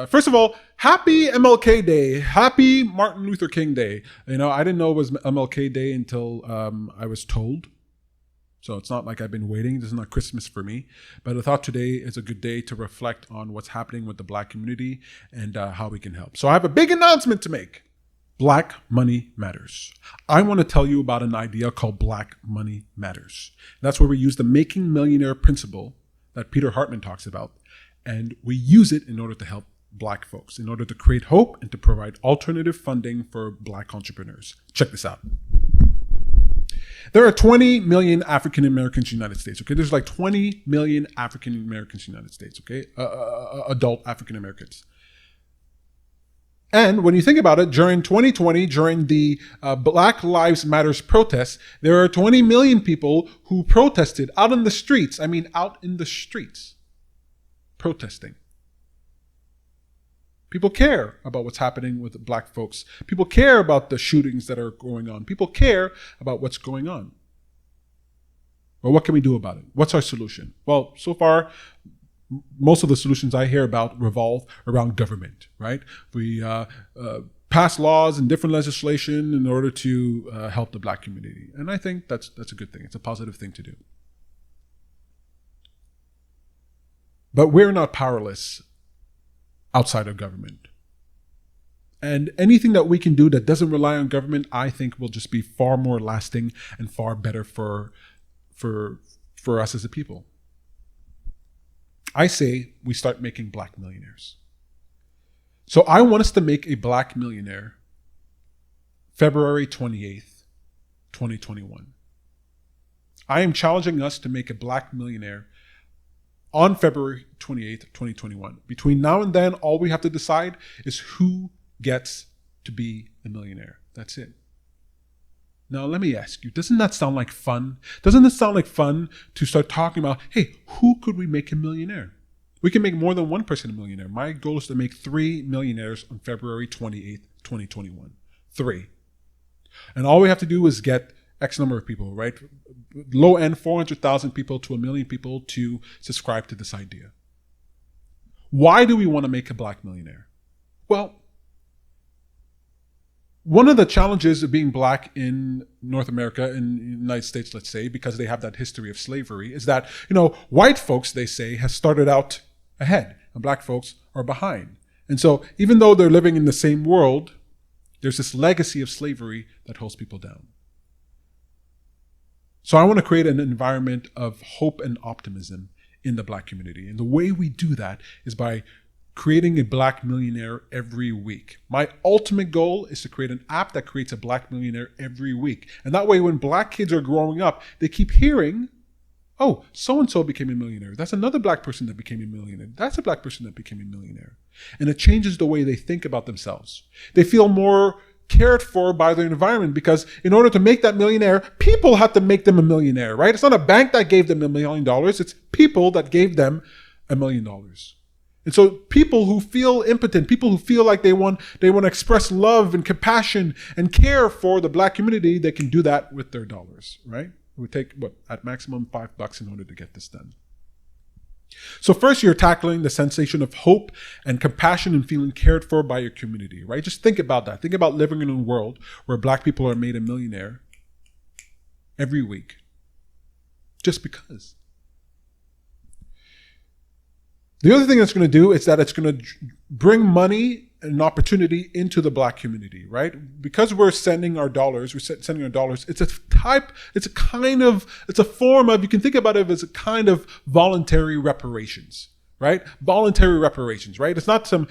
Speaker 1: First of all, happy MLK Day. Happy Martin Luther King Day. I didn't know it was MLK Day until I was told. So it's not like I've been waiting. This is not Christmas for me. But I thought today is a good day to reflect on what's happening with the Black community and how we can help. So I have a big announcement to make. Black Money Matters. I want to tell you about an idea called Black Money Matters. That's where we use the Making Millionaire principle that Peter Hartman talks about. And we use it in order to help Black folks, in order to create hope and to provide alternative funding for Black entrepreneurs. Check this out. There are 20 million African Americans in the United States. Okay, there's like 20 million African Americans in the United States. Okay, adult African Americans. And when you think about it, during 2020, during the Black Lives Matters protests, there are 20 million people who protested out in the streets. I mean, out in the streets, protesting. People care about what's happening with Black folks. People care about the shootings that are going on. People care about what's going on. Well, what can we do about it? What's our solution? Well, so far, most of the solutions I hear about revolve around government, right? We pass laws and different legislation in order to help the Black community. And I think that's a good thing. It's a positive thing to do. But we're not powerless outside of government. And anything that we can do that doesn't rely on government, I think will just be far more lasting and far better for us as a people. I say we start making black millionaires. So I want us to make a black millionaire February 28th, 2021. I am challenging us to make a black millionaire on February 28th, 2021. Between now and then, all we have to decide is who gets to be a millionaire. That's it. Now, let me ask you, doesn't that sound like fun? Doesn't it sound like fun to start talking about, hey, who could we make a millionaire? We can make more than one person a millionaire. My goal is to make 3 millionaires on February 28th, 2021. 3. And all we have to do is get X number of people, right? Low end, 400,000 people to 1 million people to subscribe to this idea. Why do we want to make a black millionaire? Well, one of the challenges of being black in North America, in the United States, let's say, because they have that history of slavery, is that, white folks, they say, has started out ahead and black folks are behind. And so even though they're living in the same world, there's this legacy of slavery that holds people down. So I want to create an environment of hope and optimism in the black community. And the way we do that is by creating a black millionaire every week. My ultimate goal is to create an app that creates a black millionaire every week. And that way, when black kids are growing up, they keep hearing, oh, so-and-so became a millionaire. That's another black person that became a millionaire. That's a black person that became a millionaire. And it changes the way they think about themselves. They feel more cared for by their environment, because in order to make that millionaire, people have to make them a millionaire, right? It's not a bank that gave them $1 million. It's people that gave them $1 million. And so people who feel impotent, people who feel like they want to express love and compassion and care for the black community, they can do that with their dollars, right? It would take, at maximum $5 in order to get this done. So first, you're tackling the sensation of hope and compassion and feeling cared for by your community, right? Just think about that. Think about living in a world where black people are made a millionaire every week, just because. The other thing that's going to do is that it's going to bring money and opportunity into the black community, right? Because we're sending our dollars, it's a form of, you can think about it as a kind of voluntary reparations, right? Voluntary reparations, right? It's not some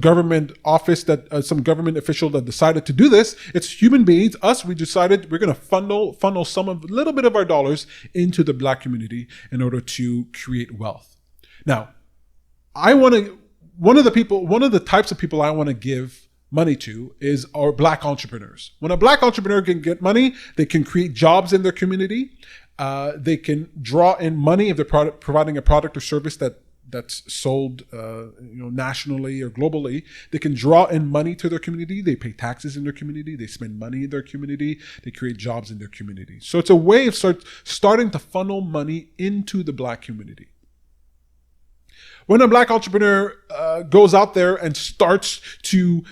Speaker 1: government office that, some government official that decided to do this. It's human beings, us, we decided we're going to funnel a little bit of our dollars into the black community in order to create wealth. Now, one of the types of people I want to give money to is our black entrepreneurs. When a black entrepreneur can get money, they can create jobs in their community. They can draw in money if they're providing a product or service that's sold nationally or globally. They can draw in money to their community. They pay taxes in their community. They spend money in their community. They create jobs in their community. So it's a way of starting to funnel money into the black community. When a black entrepreneur goes out there and starts to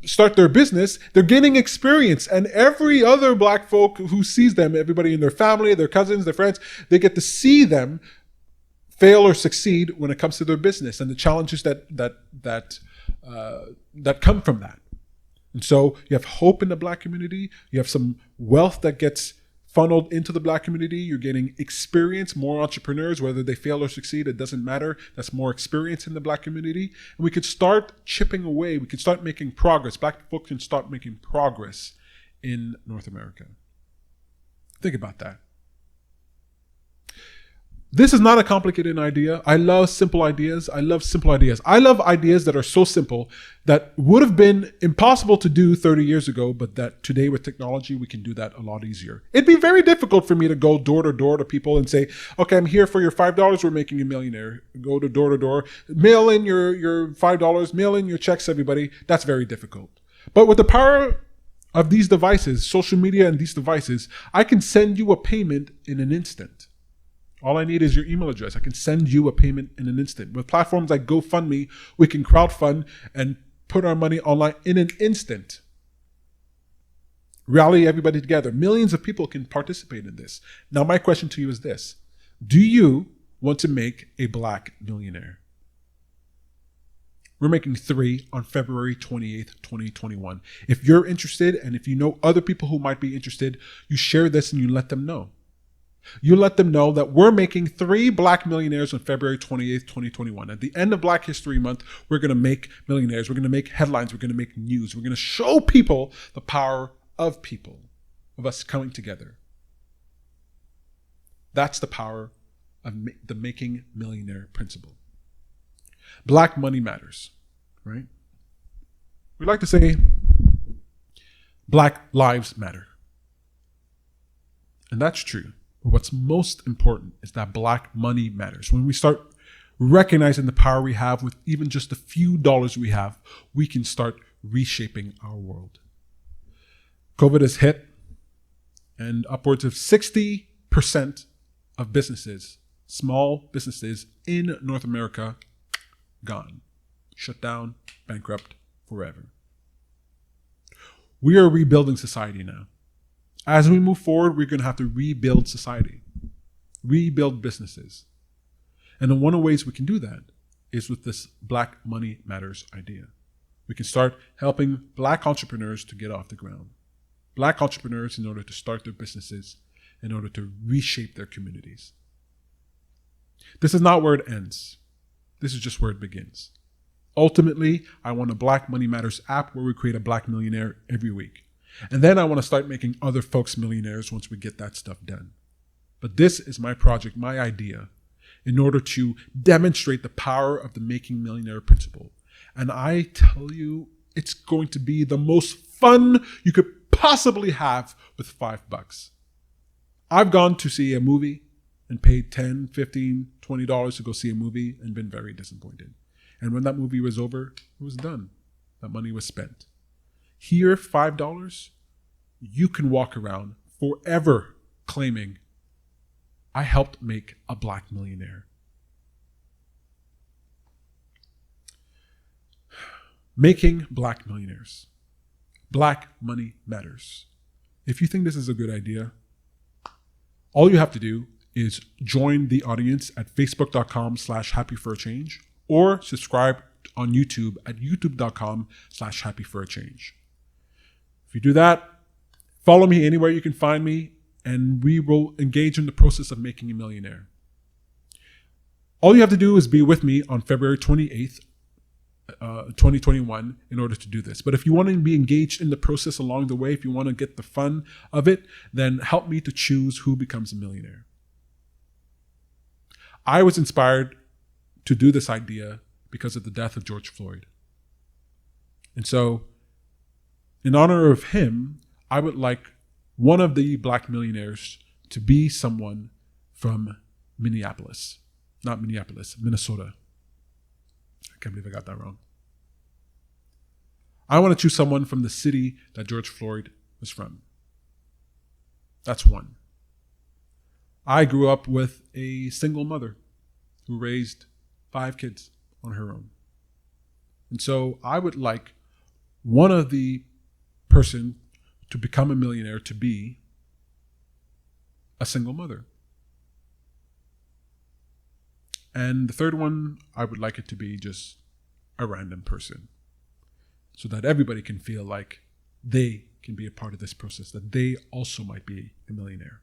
Speaker 1: start their business, they're gaining experience. And every other black folk who sees them, everybody in their family, their cousins, their friends, they get to see them fail or succeed when it comes to their business and the challenges that come from that. And so you have hope in the black community. You have some wealth that gets funneled into the black community. You're getting experience, more entrepreneurs, whether they fail or succeed, it doesn't matter. That's more experience in the black community. And we could start chipping away. We could start making progress. Black people can start making progress in North America. Think about that. This is not a complicated idea. I love simple ideas. I love ideas that are so simple that would have been impossible to do 30 years ago, but that today with technology, we can do that a lot easier. It'd be very difficult for me to go door to door to people and say, okay, I'm here for your $5. We're making you a millionaire. Go to door, mail in your $5, mail in your checks, everybody. That's very difficult. But with the power of these devices, social media and these devices, I can send you a payment in an instant. All I need is your email address. I can send you a payment in an instant. With platforms like GoFundMe, we can crowdfund and put our money online in an instant. Rally everybody together. Millions of people can participate in this. Now, my question to you is this. Do you want to make a black millionaire. We're making 3 on February 28th, 2021. If you're interested, and if you know other people who might be interested, you share this and you let them know. You let them know that we're making 3 black millionaires on February 28th, 2021. At the end of Black History Month, we're going to make millionaires. We're going to make headlines. We're going to make news. We're going to show people the power of people, of us coming together. That's the power of the making millionaire principle. Black money matters, right? We like to say Black lives matter. And that's true. But what's most important is that Black money matters. When we start recognizing the power we have with even just a few dollars we have, we can start reshaping our world. COVID has hit, and upwards of 60% of businesses, small businesses in North America, gone, shut down, bankrupt, forever. We are rebuilding society now. As we move forward, we're going to have to rebuild society, rebuild businesses. And one of the ways we can do that is with this Black Money Matters idea. We can start helping Black entrepreneurs to get off the ground. Black entrepreneurs in order to start their businesses, in order to reshape their communities. This is not where it ends. This is just where it begins. Ultimately, I want a Black Money Matters app where we create a Black millionaire every week. And then I want to start making other folks millionaires once we get that stuff done. But this is my project, my idea, in order to demonstrate the power of the making millionaire principle. And I tell you, it's going to be the most fun you could possibly have with $5. I've gone to see a movie and paid $10, $15, $20 to go see a movie and been very disappointed. And when that movie was over, it was done. That money was spent. Here, $5, you can walk around forever claiming, I helped make a Black millionaire. Making Black millionaires. Black money matters. If you think this is a good idea, all you have to do is join the audience at facebook.com/happyforachange or subscribe on YouTube at youtube.com/happyforachange. If you do that, follow me anywhere you can find me, and we will engage in the process of making a millionaire. All you have to do is be with me on February 28th, 2021 in order to do this. But if you want to be engaged in the process along the way, if you want to get the fun of it, then help me to choose who becomes a millionaire. I was inspired to do this idea because of the death of George Floyd. And so, in honor of him, I would like one of the Black millionaires to be someone from Minnesota. I can't believe I got that wrong. I want to choose someone from the city that George Floyd was from. That's one. I grew up with a single mother who raised 5 kids on her own. And so I would like one of the person to become a millionaire to be a single mother. And the third one, I would like it to be just a random person so that everybody can feel like they can be a part of this process, that they also might be a millionaire.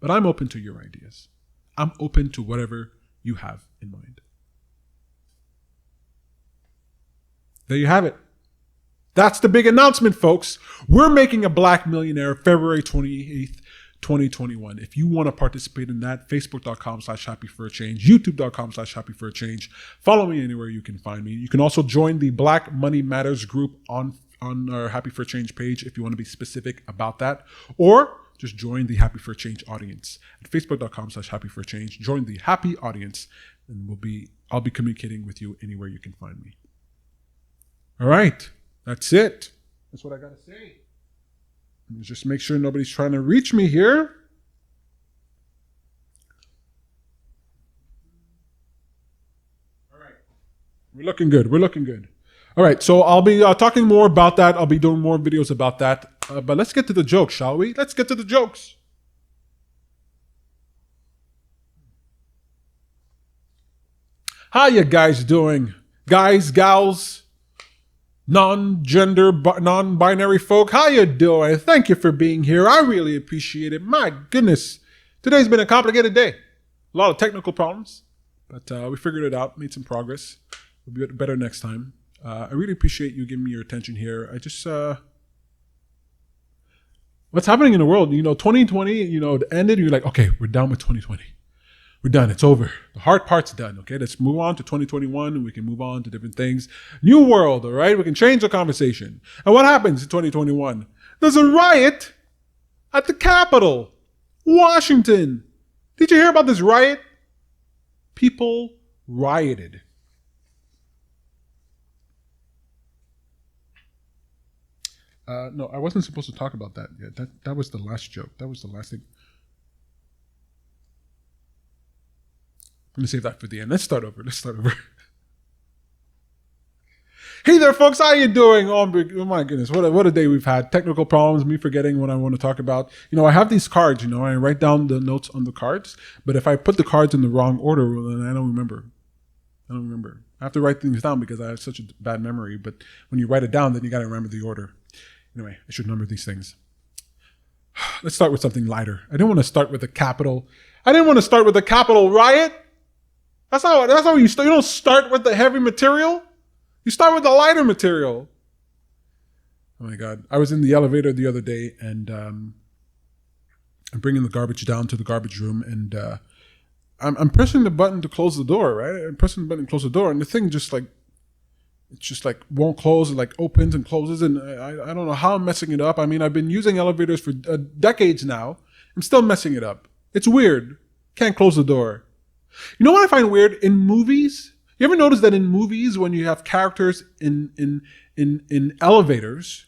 Speaker 1: But I'm open to your ideas. I'm open to whatever you have in mind. There you have it. That's the big announcement, folks. We're making a Black millionaire February 28th, 2021. If you want to participate in that, facebook.com/happyforachange, youtube.com/happyforachange. Follow me anywhere you can find me. You can also join the Black Money Matters group on our Happy for a Change page if you want to be specific about that. Or just join the Happy for a Change audience at facebook.com/happyforachange. Join the happy audience, and I'll be communicating with you anywhere you can find me. All right. That's it. That's what I got to say. Just make sure nobody's trying to reach me here. All right. We're looking good. All right. So I'll be talking more about that. I'll be doing more videos about that. But let's get to the jokes, shall we? Let's get to the jokes. How you guys doing? Guys, gals, non-gender, non-binary folk, how you doing? Thank you for being here. I really appreciate it. My goodness. Today's been a complicated day. A lot of technical problems, but we figured it out, made some progress. We'll be better next time. I really appreciate you giving me your attention here. I just, what's happening in the world? 2020, it ended. You're like, okay, we're done with 2020. We're done. It's over. The hard part's done. Okay, let's move on to 2021 and we can move on to different things. New world, all right? We can change the conversation. And what happens in 2021? There's a riot at the Capitol, Washington. Did you hear about this riot? People rioted. No, I wasn't supposed to talk about that yet. That was the last joke. That was the last thing. I'm going to save that for the end. Let's start over. Hey there, folks. How you doing? Oh my goodness. What a day we've had. Technical problems, me forgetting what I want to talk about. I have these cards, I write down the notes on the cards. But if I put the cards in the wrong order, well, then I don't remember. I have to write things down because I have such a bad memory. But when you write it down, then you got to remember the order. Anyway, I should remember these things. Let's start with something lighter. I didn't want to start with the Capitol riot. That's how you start. You don't start with the heavy material. You start with the lighter material. Oh my God. I was in the elevator the other day and I'm bringing the garbage down to the garbage room and I'm pressing the button to close the door, right? I'm pressing the button to close the door and the thing just won't close. It opens and closes and I don't know how I'm messing it up. I mean, I've been using elevators for decades now. I'm still messing it up. It's weird. Can't close the door. You know what I find weird? In movies, you ever notice that in movies when you have characters in elevators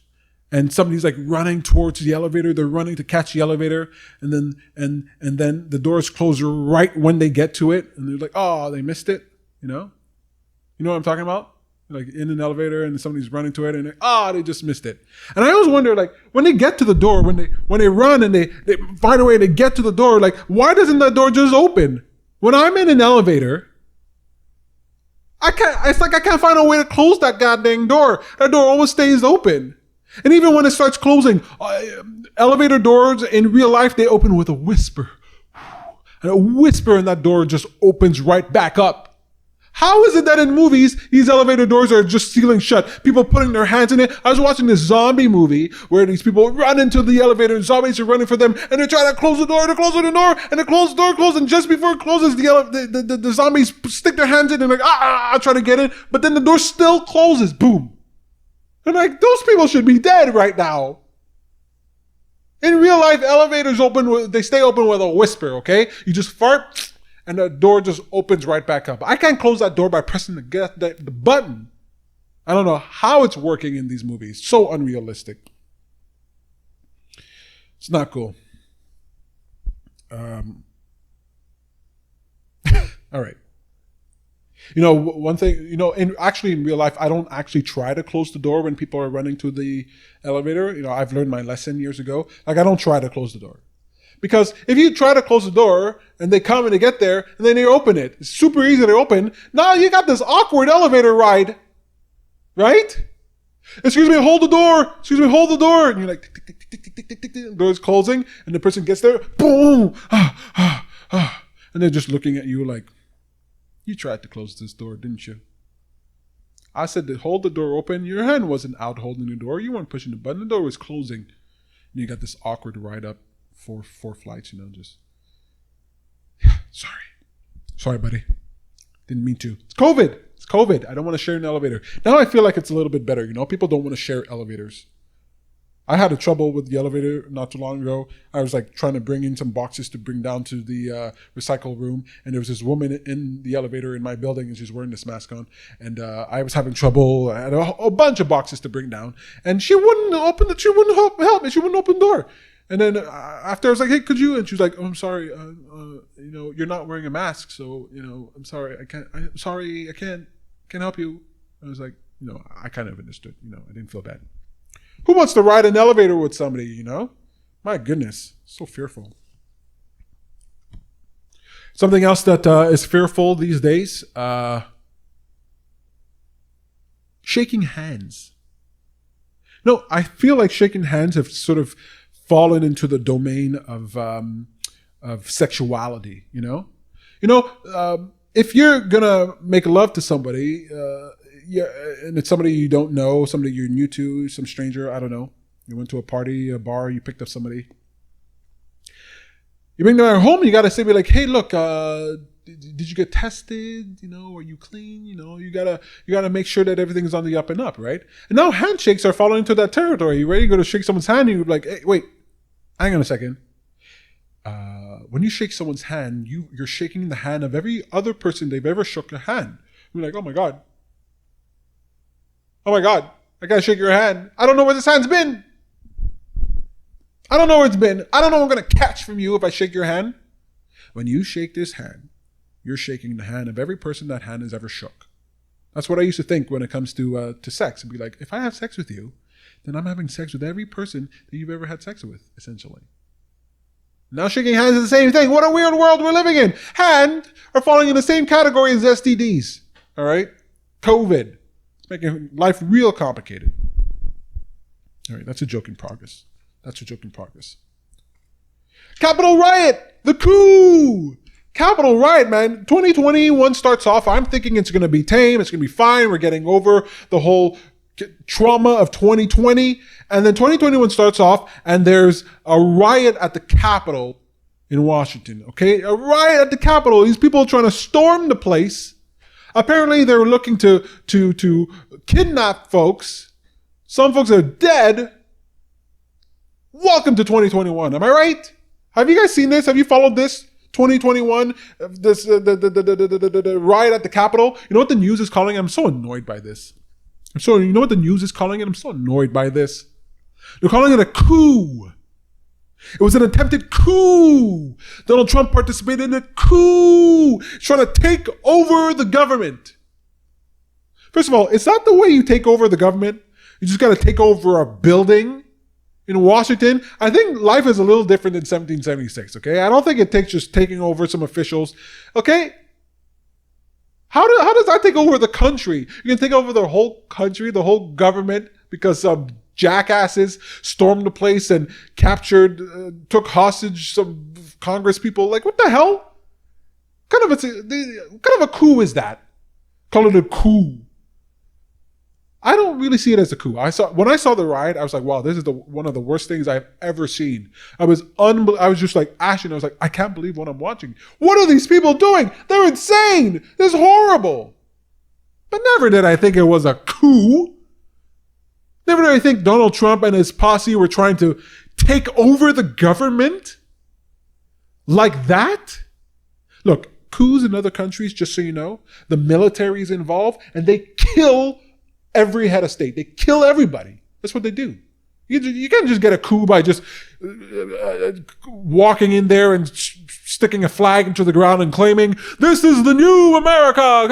Speaker 1: and somebody's running towards the elevator, they're running to catch the elevator and then the doors close right when they get to it and they're like, oh, they missed it, You know what I'm talking about? In an elevator and somebody's running to it and they just missed it. And I always wonder, when they get to the door, when they run and they find a way to get to the door, why doesn't that door just open? When I'm in an elevator, I can't find a way to close that goddamn door. That door always stays open. And even when it starts closing, elevator doors in real life, they open with a whisper. And a whisper and that door just opens right back up. How is it that in movies, these elevator doors are just sealing shut? People putting their hands in it. I was watching this zombie movie where these people run into the elevator and zombies are running for them and they're trying to close the door and the door closes and just before it closes, the zombies stick their hands in and try to get in, but then the door still closes. Boom. And those people should be dead right now. In real life, elevators they stay open with a whisper, okay? You just fart and the door just opens right back up. I can't close that door by pressing the button. I don't know how it's working in these movies. So unrealistic. It's not cool. All right. One thing, in real life, I don't actually try to close the door when people are running to the elevator. I've learned my lesson years ago. I don't try to close the door. Because if you try to close the door and they come and they get there and then they open it, it's super easy to open. Now you got this awkward elevator ride, right? Excuse me, hold the door. Excuse me, hold the door. And you're tick, tick, tick, tick, tick, tick, tick, tick. The door's closing and the person gets there, boom, and they're just looking at you you tried to close this door, didn't you? I said to hold the door open. Your hand wasn't out holding the door. You weren't pushing the button. The door was closing. And you got this awkward ride up. Four flights, just sorry buddy, didn't mean to. It's COVID. I don't want to share an elevator. Now I feel like it's a little bit better. People don't want to share elevators. I had a trouble with the elevator not too long ago. I was trying to bring in some boxes to bring down to the recycle room. And there was this woman in the elevator in my building and she's wearing this mask on. And I was having trouble. I had a bunch of boxes to bring down. And she wouldn't help me. She wouldn't open the door. And then after I was like, hey, could you? And she was like, oh, I'm sorry. You're not wearing a mask. So, I'm sorry. I can't help you. I was like, I kind of understood. I didn't feel bad. Who wants to ride an elevator with somebody, My goodness. So fearful. Something else that is fearful these days, Shaking hands. No, I feel like shaking hands have sort of fallen into the domain of sexuality. If you're gonna make love to somebody, and it's somebody you don't know, somebody you're new to, some stranger, I don't know. You went to a party, a bar, you picked up somebody. You bring them home, you gotta say, be like, hey, look, did you get tested? Are you clean? You gotta make sure that everything's on the up and up, right? And now handshakes are falling into that territory. You ready to go to shake someone's hand? And you're like, hey, wait, hang on a second. When you shake someone's hand, you're shaking the hand of every other person they've ever shook a hand. You're like, oh my God, I gotta shake your hand. I don't know where this hand's been. I don't know where it's been. I don't know what I'm gonna catch from you if I shake your hand. When you shake this hand, you're shaking the hand of every person that hand has ever shook. That's what I used to think when it comes to sex. And be like, if I have sex with you, then I'm having sex with every person that you've ever had sex with, essentially. Now shaking hands is the same thing. What a weird world we're living in. Hand are falling in the same category as STDs. All right? COVID. It's making life real complicated. All right, that's a joke in progress. Capitol riot. The coup. Capitol riot, man. 2021 starts off. I'm thinking it's going to be tame. It's going to be fine. We're getting over the whole trauma of 2020. And then 2021 starts off and there's a riot at the Capitol in Washington. Okay? A riot at the Capitol. These people are trying to storm the place. Apparently they're looking to kidnap folks. Some folks are dead. Welcome to 2021. Am I right? Have you guys seen this? Have you followed this? 2021, the riot at the Capitol. You know what the news is calling it? I'm so annoyed by this. You know what the news is calling it? I'm so annoyed by this. They're calling it a coup. It was an attempted coup. Donald Trump participated in a coup. He's trying to take over the government. First of all, it's not the way you take over the government. You just got to take over a building. In Washington, I think life is a little different than 1776, okay? I don't think it takes just taking over some officials, okay? How does that take over the country? You can take over the whole country, the whole government, because some jackasses stormed the place and captured, took hostage some Congress people. Like, what the hell? What kind of a coup is that? Call it a coup. I don't really see it as a coup. When I saw the riot, I was like, wow, this is one of the worst things I've ever seen. I was just like ashen. I was like, I can't believe what I'm watching. What are these people doing? They're insane. This is horrible. But never did I think it was a coup. Never did I think Donald Trump and his posse were trying to take over the government like that. Look, coups in other countries, just so you know, the military is involved and they kill every head of state. They kill everybody. That's what they do. You can't just get a coup by just walking in there and sticking a flag into the ground and claiming, this is the new America.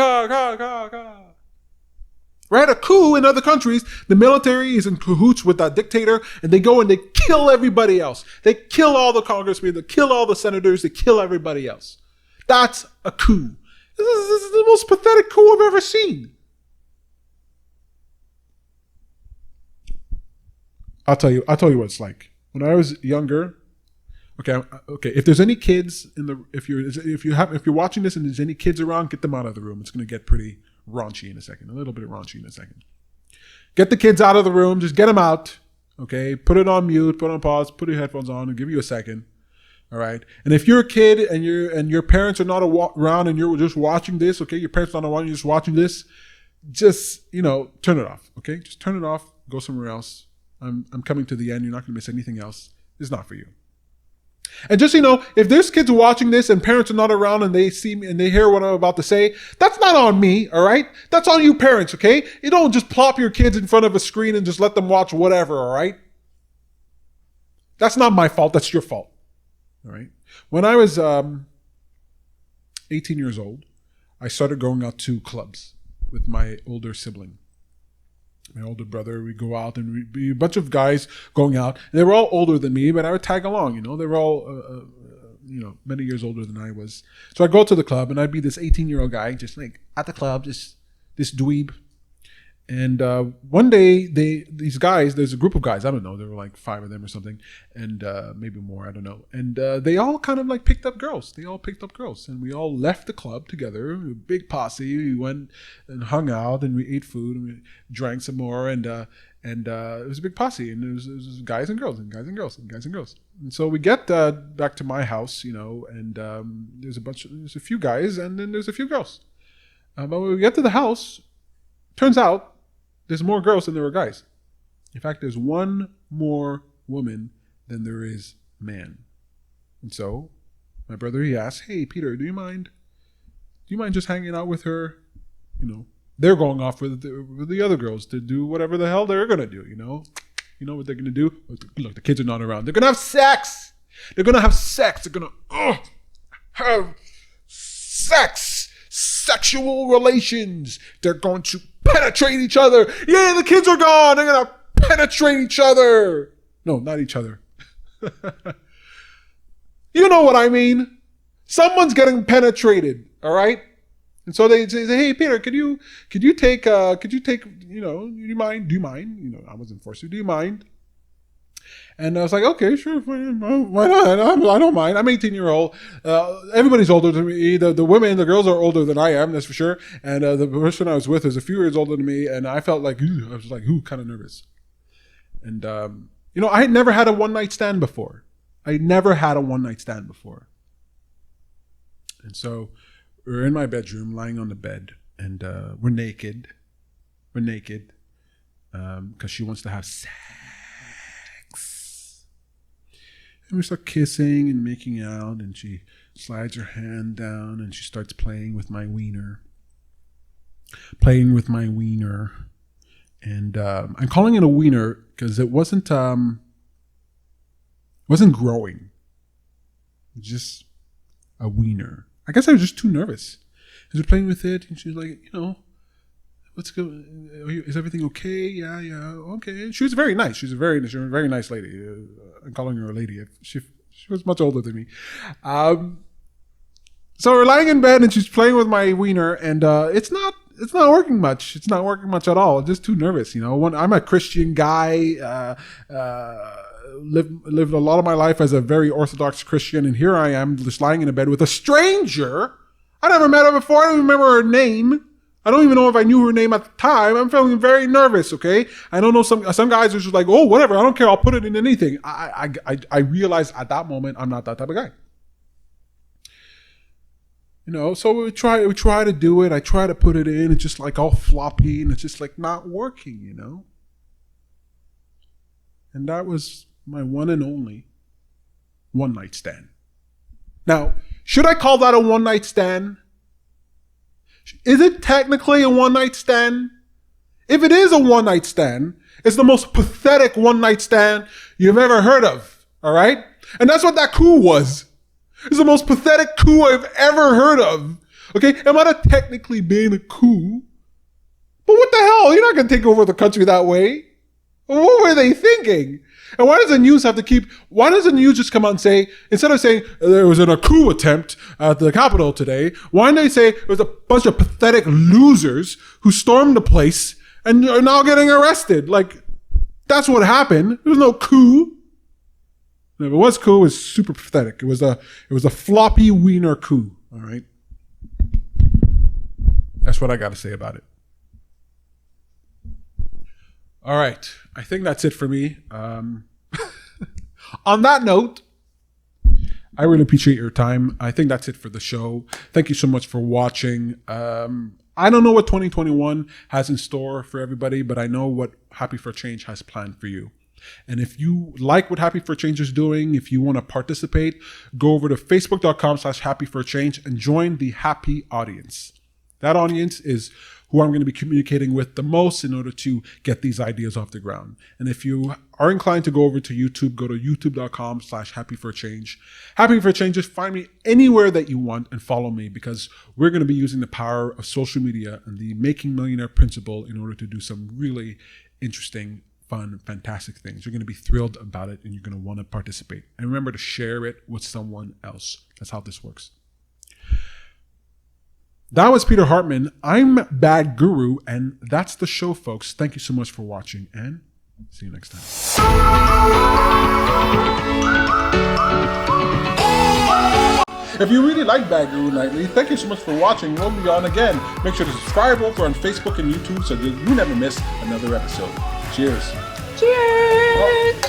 Speaker 1: Right? A coup in other countries, the military is in cahoots with that dictator and they go and they kill everybody else. They kill all the congressmen, they kill all the senators, they kill everybody else. That's a coup. This is the most pathetic coup I've ever seen. I'll tell you what it's like. When I was younger, okay. If there's any kids if you're watching this and there's any kids around, get them out of the room. It's going to get pretty raunchy in a second. A little bit raunchy in a second. Get the kids out of the room. Just get them out. Okay. Put it on mute. Put it on pause. Put your headphones on. And give you a second. All right. And if you're a kid and your parents are not around and you're just watching this, okay, your parents are not around, you're just watching this, just turn it off. Okay. Just turn it off. Go somewhere else. I'm coming to the end. You're not going to miss anything else. It's not for you. And just so you know, if there's kids watching this and parents are not around and they see me and they hear what I'm about to say, that's not on me, all right? That's on you parents, okay? You don't just plop your kids in front of a screen and just let them watch whatever, all right? That's not my fault. That's your fault, all right? When I was 18 years old, I started going out to clubs with my older sibling. My older brother, we'd go out and we'd be a bunch of guys going out. And they were all older than me, but I would tag along, They were all, many years older than I was. So I'd go to the club and I'd be this 18-year-old guy, just like at the club, just this dweeb. And one day, these guys, there's a group of guys, I don't know, there were like 5 of them or something, and maybe more, I don't know. And they all kind of like picked up girls. They all picked up girls, and we all left the club together, a big posse. We went and hung out, and we ate food, and we drank some more, and it was a big posse, and it was guys and girls, and guys and girls, and guys and girls. And so we get back to my house, and there's a few guys, and then there's a few girls. But when we get to the house, turns out there's more girls than there were guys. In fact, there's one more woman than there is man. And so my brother, he asked, "Hey, Peter, do you mind just hanging out with her? They're going off with the other girls to do whatever the hell they're going to do, You know what they're going to do? Look, the kids are not around. They're going to have sex. They're going to have sex. They're going to have sex. Sexual relations. They're going to penetrate each other. Yeah, the kids are gone. They're going to penetrate each other. No, not each other. You know what I mean? Someone's getting penetrated, all right? And so they say, "Hey, Peter, could you take, do you mind? I wasn't forced to. Do you mind?" And I was like, "Okay, sure, why not? I don't mind. I'm 18-year-old. Everybody's older than me. The women, the girls are older than I am, that's for sure. And the person I was with is a few years older than me. And I felt like, kind of nervous. And, I had never had a one-night stand before. And so we're in my bedroom, lying on the bed, and we're naked. Because she wants to have sex. And we start kissing and making out, and she slides her hand down and she starts playing with my wiener. And I'm calling it a wiener because it wasn't growing. Just a wiener. I guess I was just too nervous. I was playing with it, and she's like, "What's good? Is everything okay? Yeah, okay." She was very nice. She's a very nice lady. I'm calling her a lady. She was much older than me. So we're lying in bed, and she's playing with my wiener, and it's not working much. It's not working much at all. I'm just too nervous. I'm a Christian guy. Lived a lot of my life as a very Orthodox Christian, and here I am just lying in a bed with a stranger. I never met her before. I don't remember her name. I don't even know if I knew her name at the time. I'm feeling very nervous, okay? I don't know, some guys are just like, "Oh, whatever, I don't care, I'll put it in anything." I realized at that moment I'm not that type of guy. So we try to do it. I try to put it in. It's just like all floppy, and it's just like not working, And that was my one and only one-night stand. Now, should I call that a one-night stand? Is it technically a one-night stand? If it is a one-night stand, it's the most pathetic one-night stand you've ever heard of, all right? And that's what that coup was. It's the most pathetic coup I've ever heard of. Okay, it might have technically been a coup, but what the hell? You're not going to take over the country that way. What were they thinking? And why does the news just come out and say, instead of saying there was a coup attempt at the Capitol today, why don't they say it was a bunch of pathetic losers who stormed the place and are now getting arrested? Like, that's what happened. There was no coup. If it was coup, it was super pathetic. It was a floppy wiener coup. All right. That's what I got to say about it. All right. I think that's it for me. On that note, I really appreciate your time. I think that's it for the show. Thank you so much for watching. I don't know what 2021 has in store for everybody, but I know what Happy for Change has planned for you. And if you like what Happy for Change is doing, if you want to participate, go over to facebook.com/happyforchange and join the happy audience. That audience is who I'm going to be communicating with the most in order to get these ideas off the ground. And if you are inclined to go over to YouTube, go to youtube.com/happyforchange. Happy for Change, just find me anywhere that you want and follow me, because we're going to be using the power of social media and the Making Millionaire principle in order to do some really interesting, fun, fantastic things. You're going to be thrilled about it, and you're going to want to participate. And remember to share it with someone else. That's how this works. That was Peter Hartman. I'm Bad Guru, and that's the show, folks. Thank you so much for watching, and see you next time. If you really like Bad Guru Nightly, thank you so much for watching. We'll be on again. Make sure to subscribe over on Facebook and YouTube so that you never miss another episode. Cheers.
Speaker 3: Cheers!